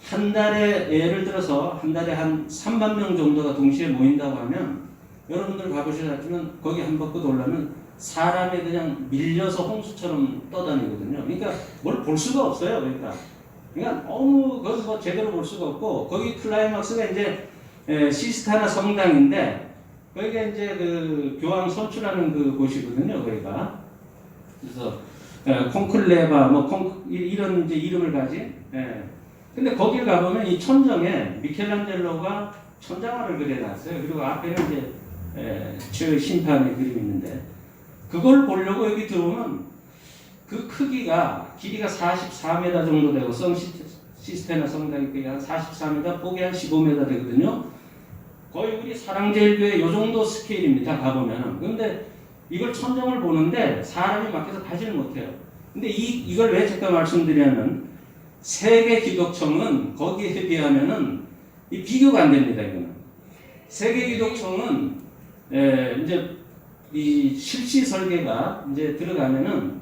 한 달에, 예를 들어서 한 달에 한 3만 명 정도가 동시에 모인다고 하면, 여러분들 가보시면 거기 한 바퀴 돌려면 사람이 그냥 밀려서 홍수처럼 떠다니거든요. 그러니까 뭘 볼 수가 없어요. 그러니까 너무 거기 뭐 제대로 볼 수가 없고, 거기 클라이막스가 이제 시스타나 성당인데, 거기가 이제 그 교황 선출하는 그 곳이거든요. 거기가. 그래서 콘클레바 뭐 이런 이제 이름을 가진. 근데 거길 가보면 이 천정에 미켈란젤로가 천장화를 그려놨어요. 그리고 앞에는 이제 죄의 심판의 그림이 있는데, 그걸 보려고 여기 들어오면 그 크기가 길이가 44m 정도 되고, 시스테나 성당이 크기가 한 44m, 폭이 한 15m 되거든요. 거의 우리 사랑제일교회 요 정도 스케일입니다. 가보면은. 근데 이걸 천정을 보는데 사람이 막혀서 가지를 못해요. 근데 이걸 왜 잠깐 말씀드리냐면, 세계 기독청은 거기에 비하면은 이 비교가 안 됩니다. 이거는 세계 기독청은 이제 이 실시 설계가 이제 들어가면은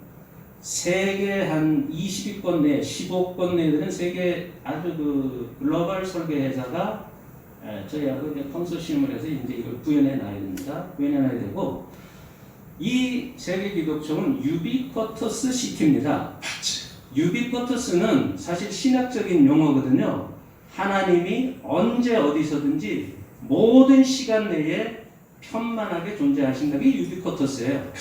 세계 한 20위권 내, 15권 내에 드는 세계 아주 그 글로벌 설계 회사가 저희하고 이제 컨소시엄을 해서 이제 이걸 구현해 놔야 됩니다. 구현해 놔야 되고, 이 세계 기독청은 유비쿼터스 시티입니다. 유비쿼터스는 사실 신학적인 용어거든요. 하나님이 언제 어디서든지 모든 시간 내에 편만하게 존재하신다. 그게 유비쿼터스예요.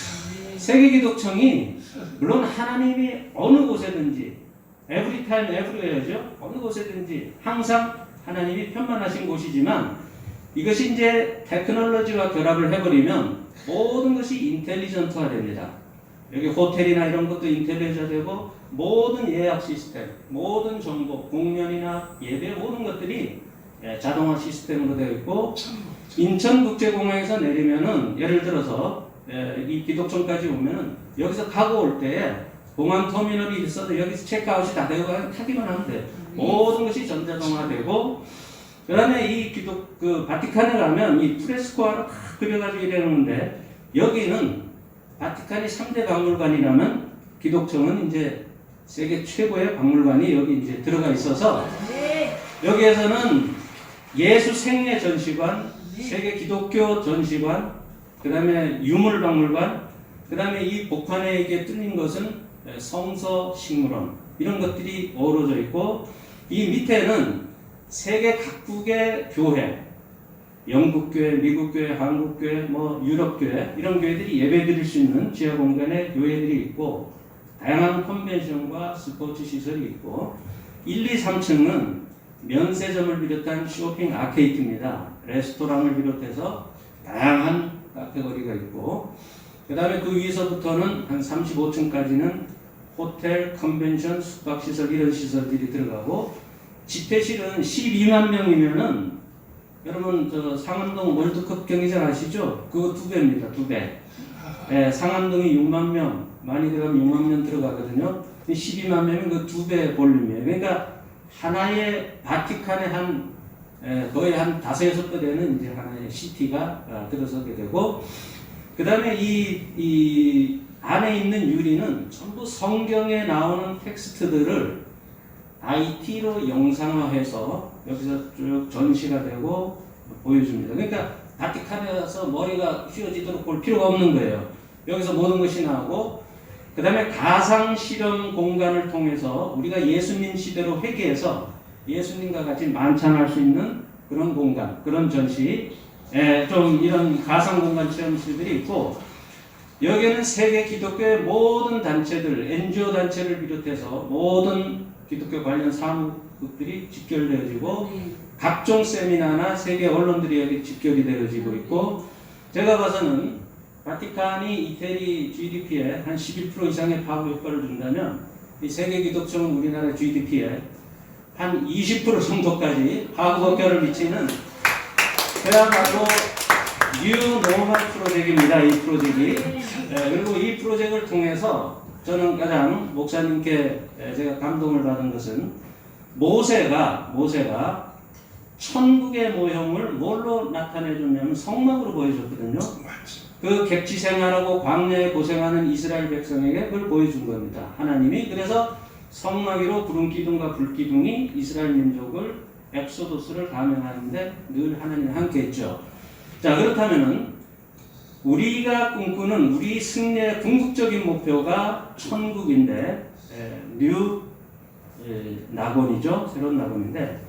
세계기독청이 물론 하나님이 어느 곳에든지 every time, everywhere죠. 어느 곳에든지 항상 하나님이 편만하신 곳이지만, 이것이 이제 테크놀로지와 결합을 해버리면 모든 것이 인텔리전트화 됩니다. 여기 호텔이나 이런 것도 인텔리전트화 되고, 모든 예약 시스템, 모든 정보, 공연이나 예배 모든 것들이 자동화 시스템으로 되어 있고, 인천국제공항에서 내리면은 예를 들어서 이 기독청까지 오면은 여기서 가고 올 때에 공항 터미널이 있어도 여기서 체크아웃이 다 되고 타기만 하면 돼. 모든 것이 전자동화되고, 그다음에 이 그 바티칸에 가면 이 프레스코화로 다 그려가지고 이러는데, 여기는 바티칸이 3대 박물관이라면 기독청은 이제 세계 최고의 박물관이 여기 이제 들어가 있어서, 여기에서는 예수 생애 전시관, 세계 기독교 전시관, 그 다음에 유물박물관, 그 다음에 이 복판에 이게 뚫린 것은 성서 식물원, 이런 것들이 어우러져 있고, 이 밑에는 세계 각국의 교회, 영국교회, 미국교회, 한국교회, 뭐 유럽교회, 이런 교회들이 예배 드릴 수 있는 지하 공간에 교회들이 있고, 다양한 컨벤션과 스포츠 시설이 있고, 1, 2, 3층은 면세점을 비롯한 쇼핑 아케이드입니다. 레스토랑을 비롯해서 다양한 카페거리가 있고, 그 다음에 그 위에서부터는 한 35층까지는 호텔, 컨벤션, 숙박시설, 이런 시설들이 들어가고, 집회실은 12만 명이면은, 여러분 저 상암동 월드컵 경기장 아시죠? 그거 2배입니다. 2배. 상암동이 6만 명, 많이 들어가면 6만 명 들어가거든요. 12만 명이면 그 2배 볼륨이에요. 그러니까 하나의 바티칸의 거의 한 5-6배 되는 이제 하나의 시티가 들어서게 되고, 그 다음에 이 안에 있는 유리는 전부 성경에 나오는 텍스트들을 IT로 영상화해서 여기서 쭉 전시가 되고 보여줍니다. 그러니까 바티칸에 가서 머리가 휘어지도록 볼 필요가 없는 거예요. 여기서 모든 것이 나오고, 그 다음에 가상 실험 공간을 통해서 우리가 예수님 시대로 회귀해서 예수님과 같이 만찬할 수 있는 그런 공간, 그런 전시, 좀 이런 가상 공간 체험실들이 있고, 여기는 세계 기독교의 모든 단체들, NGO 단체를 비롯해서 모든 기독교 관련 사무국들이 집결되어지고, 각종 세미나나 세계 언론들이 여기 집결이 되어지고 있고, 제가 봐서는 바티칸이 이태리 GDP에 한 11% 이상의 파급 효과를 준다면, 이 세계 기독청은 우리나라 GDP에 한 20% 정도까지 과거격결을 미치는 그야말로 뉴노멀 프로젝트입니다. 이 프로젝트가. 그리고 이 프로젝트를 통해서 저는 가장 목사님께 제가 감동을 받은 것은 모세가 천국의 모형을 뭘로 나타내줬냐면 성막으로 보여줬거든요. 그 객지 생활하고 광야에 고생하는 이스라엘 백성에게 그걸 보여준 겁니다. 하나님이. 그래서 성막위로 구름 기둥과 불 기둥이 이스라엘 민족을 엑소도스를 감행하는데 늘 하나님이 함께했죠. 자, 그렇다면은 우리가 꿈꾸는 우리 승리의 궁극적인 목표가 천국인데 뉴 낙원이죠. 새로운 낙원인데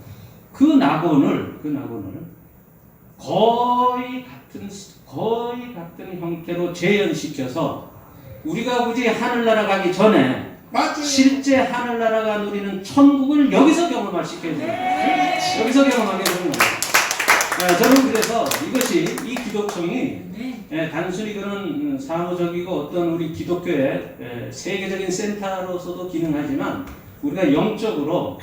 그 낙원을 거의 같은 형태로 재현시켜서 우리가 굳이 하늘나라 가기 전에 맞아요. 실제 하늘나라가 누리는 천국을 여기서 경험할 수 있게 해줍니다. 여기서 경험하게 해주는 거예요. 저는 그래서 이것이 이 기독성이 단순히 그런 사무적이고 어떤 우리 기독교의 세계적인 센터로서도 기능하지만 우리가 영적으로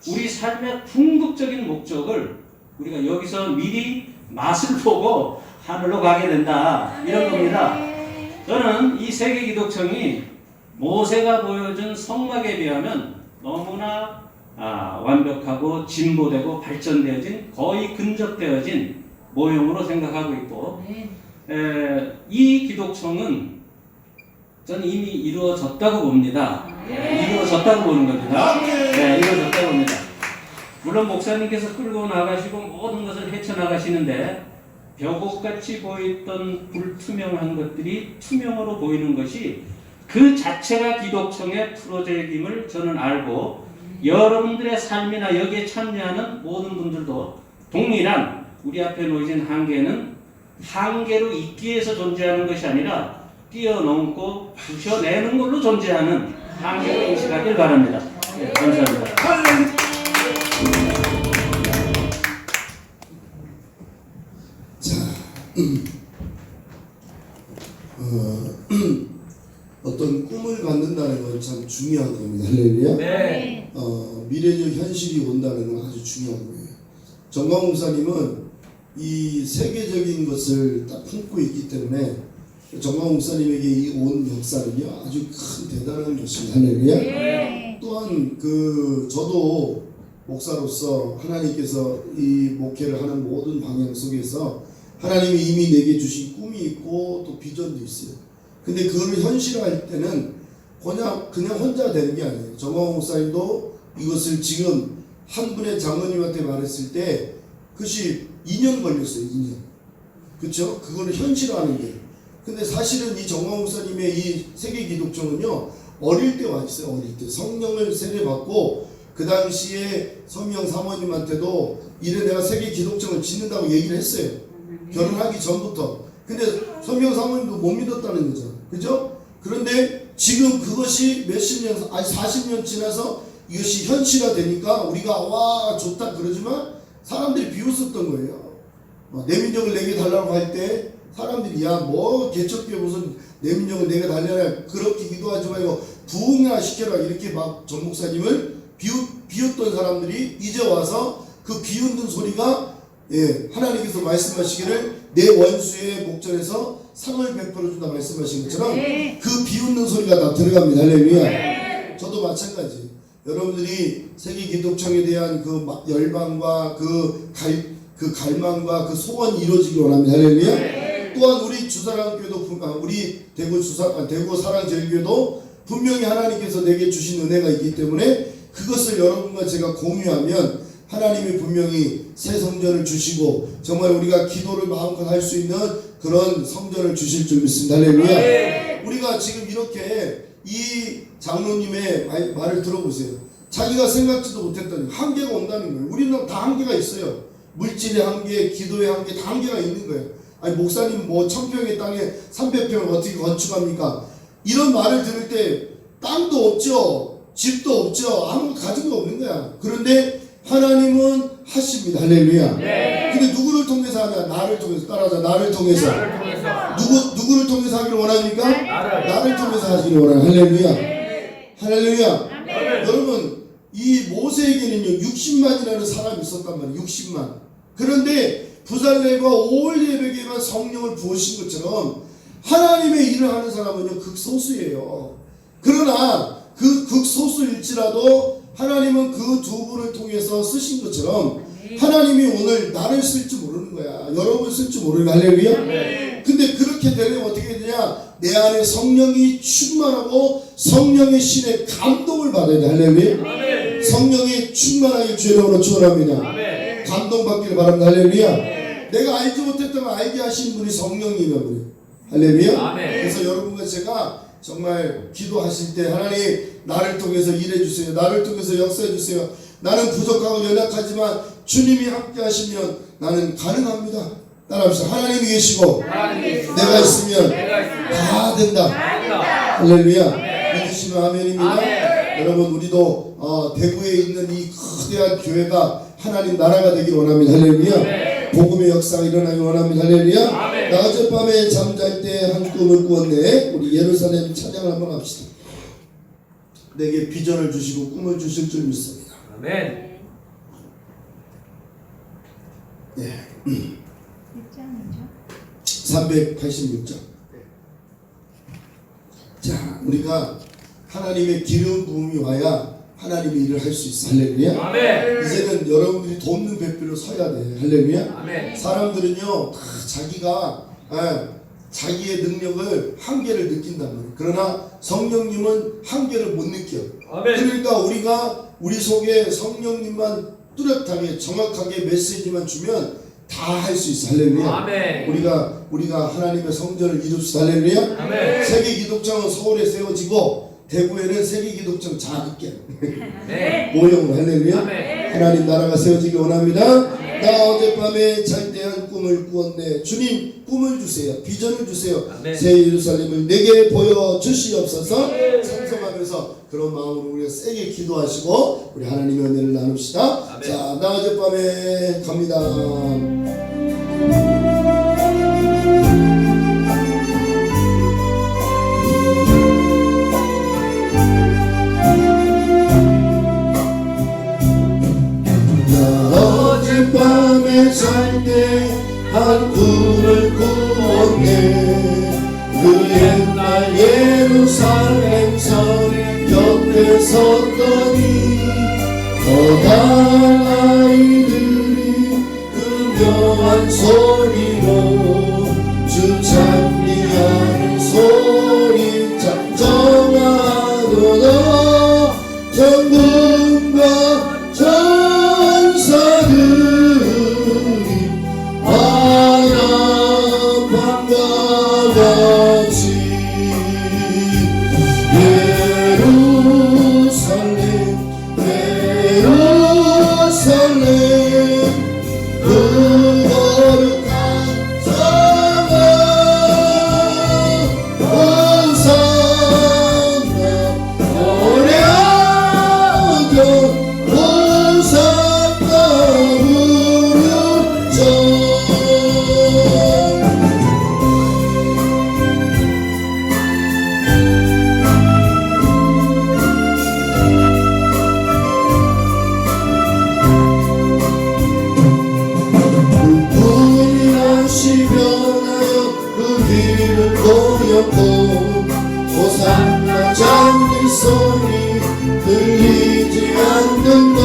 우리 삶의 궁극적인 목적을 우리가 여기서 미리 맛을 보고 하늘로 가게 된다, 이런 겁니다. 저는 이 세계 기독성이 모세가 보여준 성막에 비하면 너무나 완벽하고 진보되고 발전되어진, 거의 근접되어진 모형으로 생각하고 있고, 이 기독성은 저는 이미 이루어졌다고 봅니다. 이루어졌다고 보는 겁니다. 이루어졌다고 봅니다. 물론 목사님께서 끌고 나가시고 모든 것을 헤쳐나가시는데 벽옥같이 보였던 불투명한 것들이 투명으로 보이는 것이 그 자체가 기독성의 프로젝트임을 저는 알고, 여러분들의 삶이나 여기에 참여하는 모든 분들도 동일한 우리 앞에 놓여진 한계는 한계로 있기 위해서 존재하는 것이 아니라 뛰어넘고 부셔내는 걸로 존재하는 한계로 인식하길 바랍니다. 감사합니다. 어떤 꿈을 갖는다는 건 참 중요한 겁니다. 할렐루야. 네. 미래적 현실이 온다는 건 아주 중요한 거예요. 정광 목사님은 이 세계적인 것을 딱 품고 있기 때문에 정광 목사님에게 이 온 역사는요 아주 큰 대단한 것입니다. 할렐루야. 또한 저도 목사로서 하나님께서 이 목회를 하는 모든 방향 속에서 하나님이 이미 내게 주신 꿈이 있고 또 비전도 있어요. 근데 그거를 현실화할 때는 그냥 혼자 되는 게 아니에요. 정광 목사님도 이것을 지금 한 분의 장로님한테 말했을 때 그것이 2년 걸렸어요. 2년. 그렇죠? 그거를 현실화하는 게. 근데 사실은 이 정광 목사님의 이 세계 기독교는요 어릴 때 와 있어요. 어릴 때 성령을 세례받고 그 당시에 서명 사모님한테도 이래 내가 세계 기독교를 짓는다고 얘기를 했어요. 결혼하기 전부터. 근데 서명 사모님도 못 믿었다는 거죠. 그죠? 그런데 지금 그것이 몇십 년, 40년 지나서 이것이 현실화 되니까 우리가 와 좋다 그러지만 사람들이 비웃었던 거예요. 내 민족을 내게 달라고 할 때 사람들이 야 뭐 개척교회 무슨 내 민족을 내게 달려라 그렇게 기도하지 말고 부흥이나 시켜라 이렇게 막 정 목사님을 비웃던 사람들이 이제 와서 그 비웃는 소리가 하나님께서 말씀하시기를 내 원수의 목전에서 상을 베풀어준다 말씀하신 것처럼 그 비웃는 소리가 다 들어갑니다. 할렐루야. 저도 마찬가지. 여러분들이 세계 기독청에 대한 그 열방과 그 갈망과 그 소원이 이루어지기 원합니다. 할렐루야. 또한 우리 주사랑교회도 우리 대구 사랑제일교회도 분명히 하나님께서 내게 주신 은혜가 있기 때문에 그것을 여러분과 제가 공유하면 하나님이 분명히 새 성전을 주시고 정말 우리가 기도를 마음껏 할 수 있는 그런 성전을 주실 줄 믿습니다. 할렐루야. 우리가 지금 이렇게 이 장로님의 말을 들어보세요. 자기가 생각지도 못했던 한계가 온다는 거예요. 우리는 다 한계가 있어요. 물질의 한계, 기도의 한계, 다 한계가 있는 거예요. 아니 목사님 뭐 1000평의 땅에 300평을 어떻게 건축합니까? 이런 말을 들을 때 땅도 없죠. 집도 없죠. 아무것도 가진 거 없는 거야. 그런데 하나님은 하십니다. 할렐루야. 근데 누구를 통해서 하냐? 나를 통해서. 따라하자. 나를 통해서. 누구를 통해서 하기를 원합니까? 나를 통해서 하기를 원합니다. 할렐루야. 할렐루야. 여러분 이 모세에게는요 60만이라는 사람이 있었단 말이에요. 60만. 그런데 부살렘과 오홀 예배에게만 성령을 부으신 것처럼 하나님의 일을 하는 사람은요 극소수예요. 그러나 그 극소수일지라도 하나님은 그 두 분을 통해서 쓰신 것처럼 하나님이 오늘 나를 쓸지 모르는 거야. 여러분 쓸지 모르는 거야. 할렐루야. 근데 그렇게 되려면 어떻게 되냐? 내 안에 성령이 충만하고 성령의 신의 감동을 받아야 돼. 할렐루야. 성령이 충만하게 주여로 축원합니다. 감동받기를 바랍니다. 할렐루야. 내가 알지 못했다면 알게 하신 분이 성령님이야. 할렐루야. 그래서 여러분과 제가 정말 기도하실 때 하나님 나를 통해서 일해주세요. 나를 통해서 역사해주세요. 나는 부족하고 연약하지만 주님이 함께 하시면 나는 가능합니다. 따라합시다. 하나님이 계시고 내가 있으면 다 된다. 할렐루야. 믿으시면 아멘입니다. 여러분 우리도 대구에 있는 이 거대한 교회가 하나님 나라가 되길 원합니다. 할렐루야. 복음의 역사가 일어나길 원합니다. 할렐루야. 나 어젯밤에 잠잘 때 한 꿈을 꾸었네. 우리 예루살렘 찬양을 한번 합시다. 내게 비전을 주시고 꿈을 주실 줄 믿습니다. 아멘. 네. 386장. 자, 우리가 하나님의 기름 부음이 와야 하나님의 일을 할 수 있어. 할렐루야. 아멘. 이제는 여러분들이 돕는 배필로 서야 돼. 할렐루야. 아멘. 사람들은요 다 자기가 자기의 능력을 한계를 느낀단 말이에요. 그러나 성령님은 한계를 못 느껴요. 아멘. 그러니까 우리가 우리 속에 성령님만 뚜렷하게 정확하게 메시지만 주면 다 할 수 있어. 할렐루야. 아멘. 우리가 하나님의 성전을 이룹시다. 할렐루야. 아멘. 세계 기독장은 서울에 세워지고 대구에는 세계 기독장 작게 네. 모형으로. 할렐루야. 아멘. 하나님 나라가 세워지길 원합니다. 나 어젯밤에 잘 때 한 꿈을 꾸었네. 주님 꿈을 주세요. 비전을 주세요. 아멘. 새 예루살렘을 내게 보여 주시옵소서. 찬송하면서 그런 마음으로 우리가 세게 기도하시고 우리 하나님의 은혜를 나눕시다. 아멘. 자, 나 어젯밤에 갑니다. 어젯밤에 잘 때 한 꿈을 꾸었네. 그 옛날 예루살렘 성 옆에 섰더니 거다한 아이들이 금요한 소리로 주 찬미하는 소리 정정하도록 천군과 천사들이 바람과 같이 예루살렘 그 거룩한 성을 호산나 노래하며 호산나 부르자. 변하여 그 길을 보였고 호산나 장미 소리 들리지 않는다.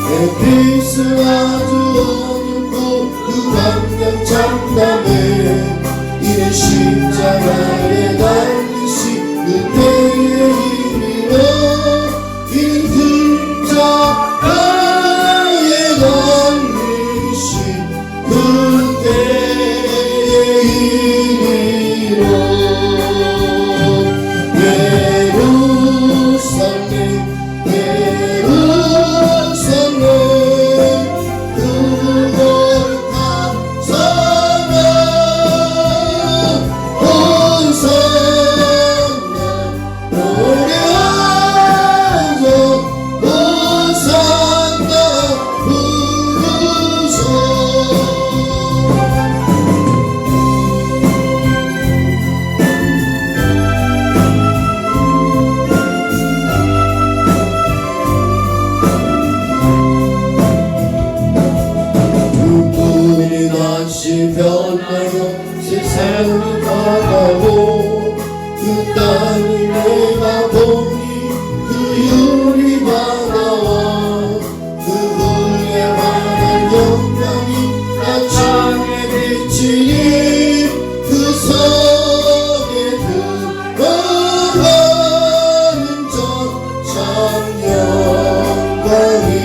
햇빛을 아주 어둡고 그 광명 장담에 이는 십자가에 달리시 그때의 이르러 이는 등자가에 달리시 그때의 이르러 예루살렘 예루살렘 그 거룩한 성을 호산나 바라고 그 땅을 내가 보니 그 유리 바다와 그 흘레만한 영광이 아침에 비치니 그 성에 들어가는 전 영광이로다.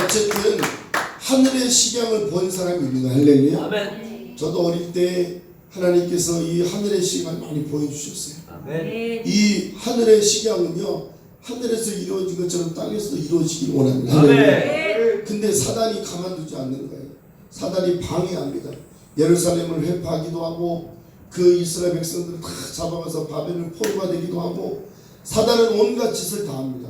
어쨌든 하늘의 식양을 본 사람이 있는 거예요. 할렐루야. 아멘. 저도 어릴 때 하나님께서 이 하늘의 식양을 많이 보여주셨어요. 아멘. 이 하늘의 식양은요, 하늘에서 이루어진 것처럼 땅에서도 이루어지길 원합니다. 할렐루야. 아멘. 근데 사단이 가만두지 않는 거예요. 사단이 방해합니다. 예루살렘을 회파하기도 하고 그 이스라엘 백성들을 다 잡아가서 바벨론 포로가 되기도 하고 사단은 온갖 짓을 다 합니다.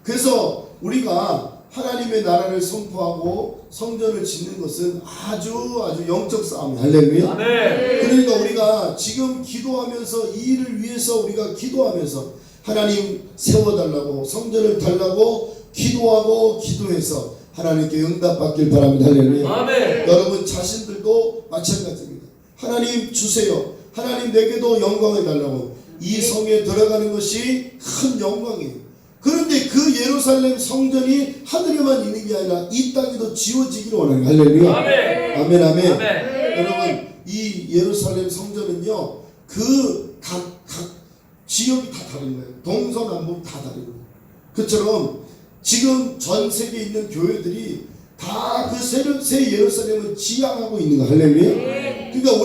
그래서 우리가 하나님의 나라를 선포하고 성전을 짓는 것은 아주 영적 싸움이에요. 할렐루야. 아멘. 그러니까 우리가 지금 기도하면서 이 일을 위해서 우리가 기도하면서 하나님 세워달라고 성전을 달라고 기도하고 기도해서 하나님께 응답받길 바랍니다. 할렐루야. 아멘. 여러분 자신들도 마찬가지입니다. 하나님 주세요. 하나님 내게도 영광을 달라고. 이 성에 들어가는 것이 큰 영광이에요. 그런데 그 예루살렘 성전이 하늘에만 있는 게 아니라 이 땅에도 지어지기를 원하는 거예요. 할렐루야. 아멘. 아멘, 아멘. 아멘. 여러분 이 예루살렘 성전은요, 그 각 지역이 다 다른 거예요. 동서남북 다 다른 거예요. 그처럼 지금 전 세계에 있는 교회들이 다 그 새 예루살렘을 지향하고 있는 거예요. 할렐루야. 그러니까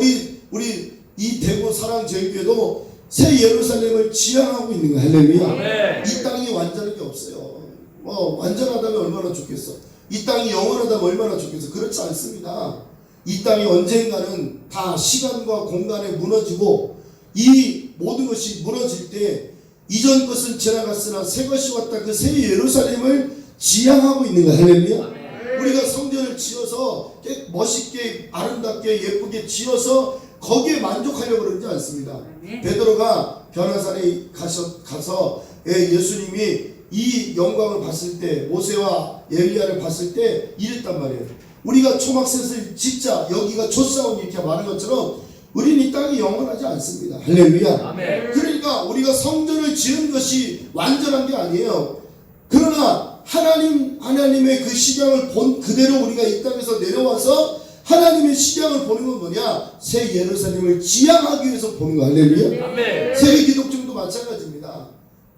우리 이 대구 사랑제일교회도 새 예루살렘을 지향하고 있는 거예요. 할렐루야. 아멘. 이 땅이 완전한 게 없어요. 완전하다면 얼마나 좋겠어. 이 땅이 영원하다면 얼마나 좋겠어. 그렇지 않습니다. 이 땅이 언젠가는 다 시간과 공간에 무너지고 이 모든 것이 무너질 때 이전 것은 지나갔으나 새 것이 왔다. 그 새 예루살렘을 지향하고 있는 거예요. 할렐루야. 우리가 성전을 지어서 멋있게 아름답게 예쁘게 지어서 거기에 만족하려고 그러지 않습니다. 베드로가 변화산에 가서 예수님이 이 영광을 봤을 때, 모세와 엘리야를 봤을 때 이랬단 말이에요. 우리가 초막셋을 짓자, 여기가 촛사온 이렇게 말한 것처럼 우리는 이 땅이 영원하지 않습니다. 할렐루야. 아멘. 그러니까 우리가 성전을 지은 것이 완전한 게 아니에요. 그러나 하나님의 그 식양을 본 그대로 우리가 이 땅에서 내려와서 하나님의 식양을 보는 건 뭐냐? 새 예루살렘을 지향하기 위해서 보는 거. 할렐루야. 아멘. 세계 기독정도 마찬가지입니다.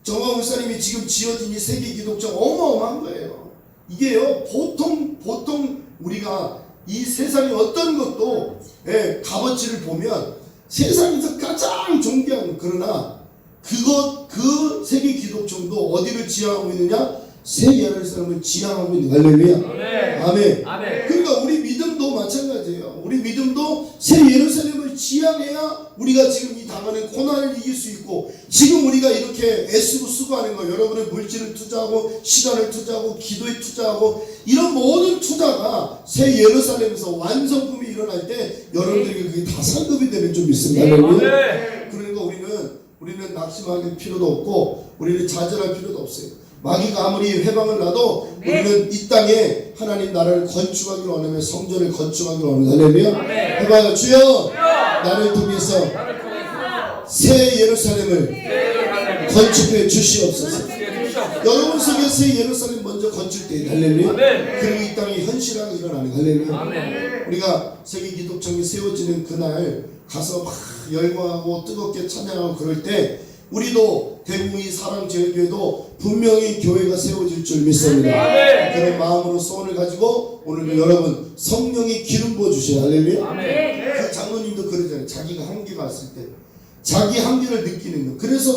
정화 목사님이 지금 지어진 이 세계 기독정 어마어마한 거예요. 이게요, 보통 우리가 이 세상의 어떤 것도 값어치를 보면 세상에서 가장 존귀한, 그러나 그 세계 기독정도 어디를 지향하고 있느냐? 새 예루살렘을 지향하고 있는. 할렐루야. 아멘. 아멘. 아멘. 그러니까 우리 믿음도 마찬가지예요. 우리 믿음도 새 예루살렘을 지향해야 우리가 지금 이 당하는 고난을 이길 수 있고, 지금 우리가 이렇게 애쓰고 수고하는 거, 여러분의 물질을 투자하고 시간을 투자하고 기도에 투자하고 이런 모든 투자가 새 예루살렘에서 완성품이 일어날 때 여러분들에게 그게 다 상급이 되는 좀 있습니다. 할렐루야. 그러니까 우리는 낙심할 필요도 없고 우리는 좌절할 필요도 없어요. 마귀가 아무리 회방을 놔도 우리는 이 땅에 하나님 나라를 건축하기로 원하며 성전을 건축하기로 원합니다. 할렐루야. 해봐요. 주여 나를 통해서 새 예루살렘을 건축해 주시옵소서. 여러분 속에 새 예루살렘 먼저 건축돼야 할렐루야. 그리고 이 땅에 현실화가 일어나는 할렐루야. 우리가 세계 기독청이 세워지는 그날 가서 막 열광하고 뜨겁게 찬양하고 그럴 때 우리도 대구의 사랑제일교회도 분명히 교회가 세워질 줄 믿습니다. 그런 마음으로 소원을 가지고 오늘도 여러분 성령이 기름 부어 주셔야 할렐루야. 그 장로님도 그러잖아요. 자기가 한계가 왔을 때 자기 한계를 느끼는 거. 그래서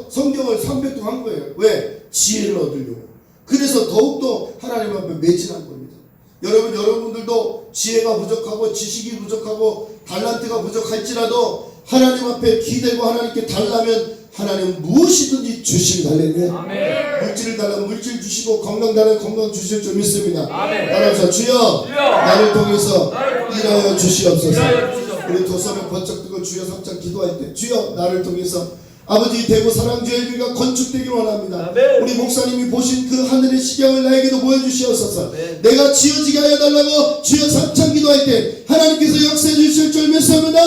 성경을 300동 한 거예요. 왜? 지혜를 얻으려고. 그래서 더욱더 하나님 앞에 매진한 겁니다. 여러분들도 지혜가 부족하고 지식이 부족하고 달란트가 부족할지라도 하나님 앞에 기대고 하나님께 달라면 하나님 무엇이든지 주시면 할렐루야. 물질을 달라면 물질 주시고 건강 달라면 건강 주실 줄 믿습니다. 따라서 주여 나를 통해서 일하여 주시옵소서. 우리 두 손을 번쩍 들고 주여 3장 기도할 때 주여 나를 통해서 아버지 대구 사랑제일교회가 건축되기를 원합니다. 우리 목사님이 보신 그 하늘의 시경을 나에게도 보여주시옵소서. 내가 지어지게 하여 달라고 주여 3장 기도할 때 하나님께서 역사해 주실 줄 믿습니다.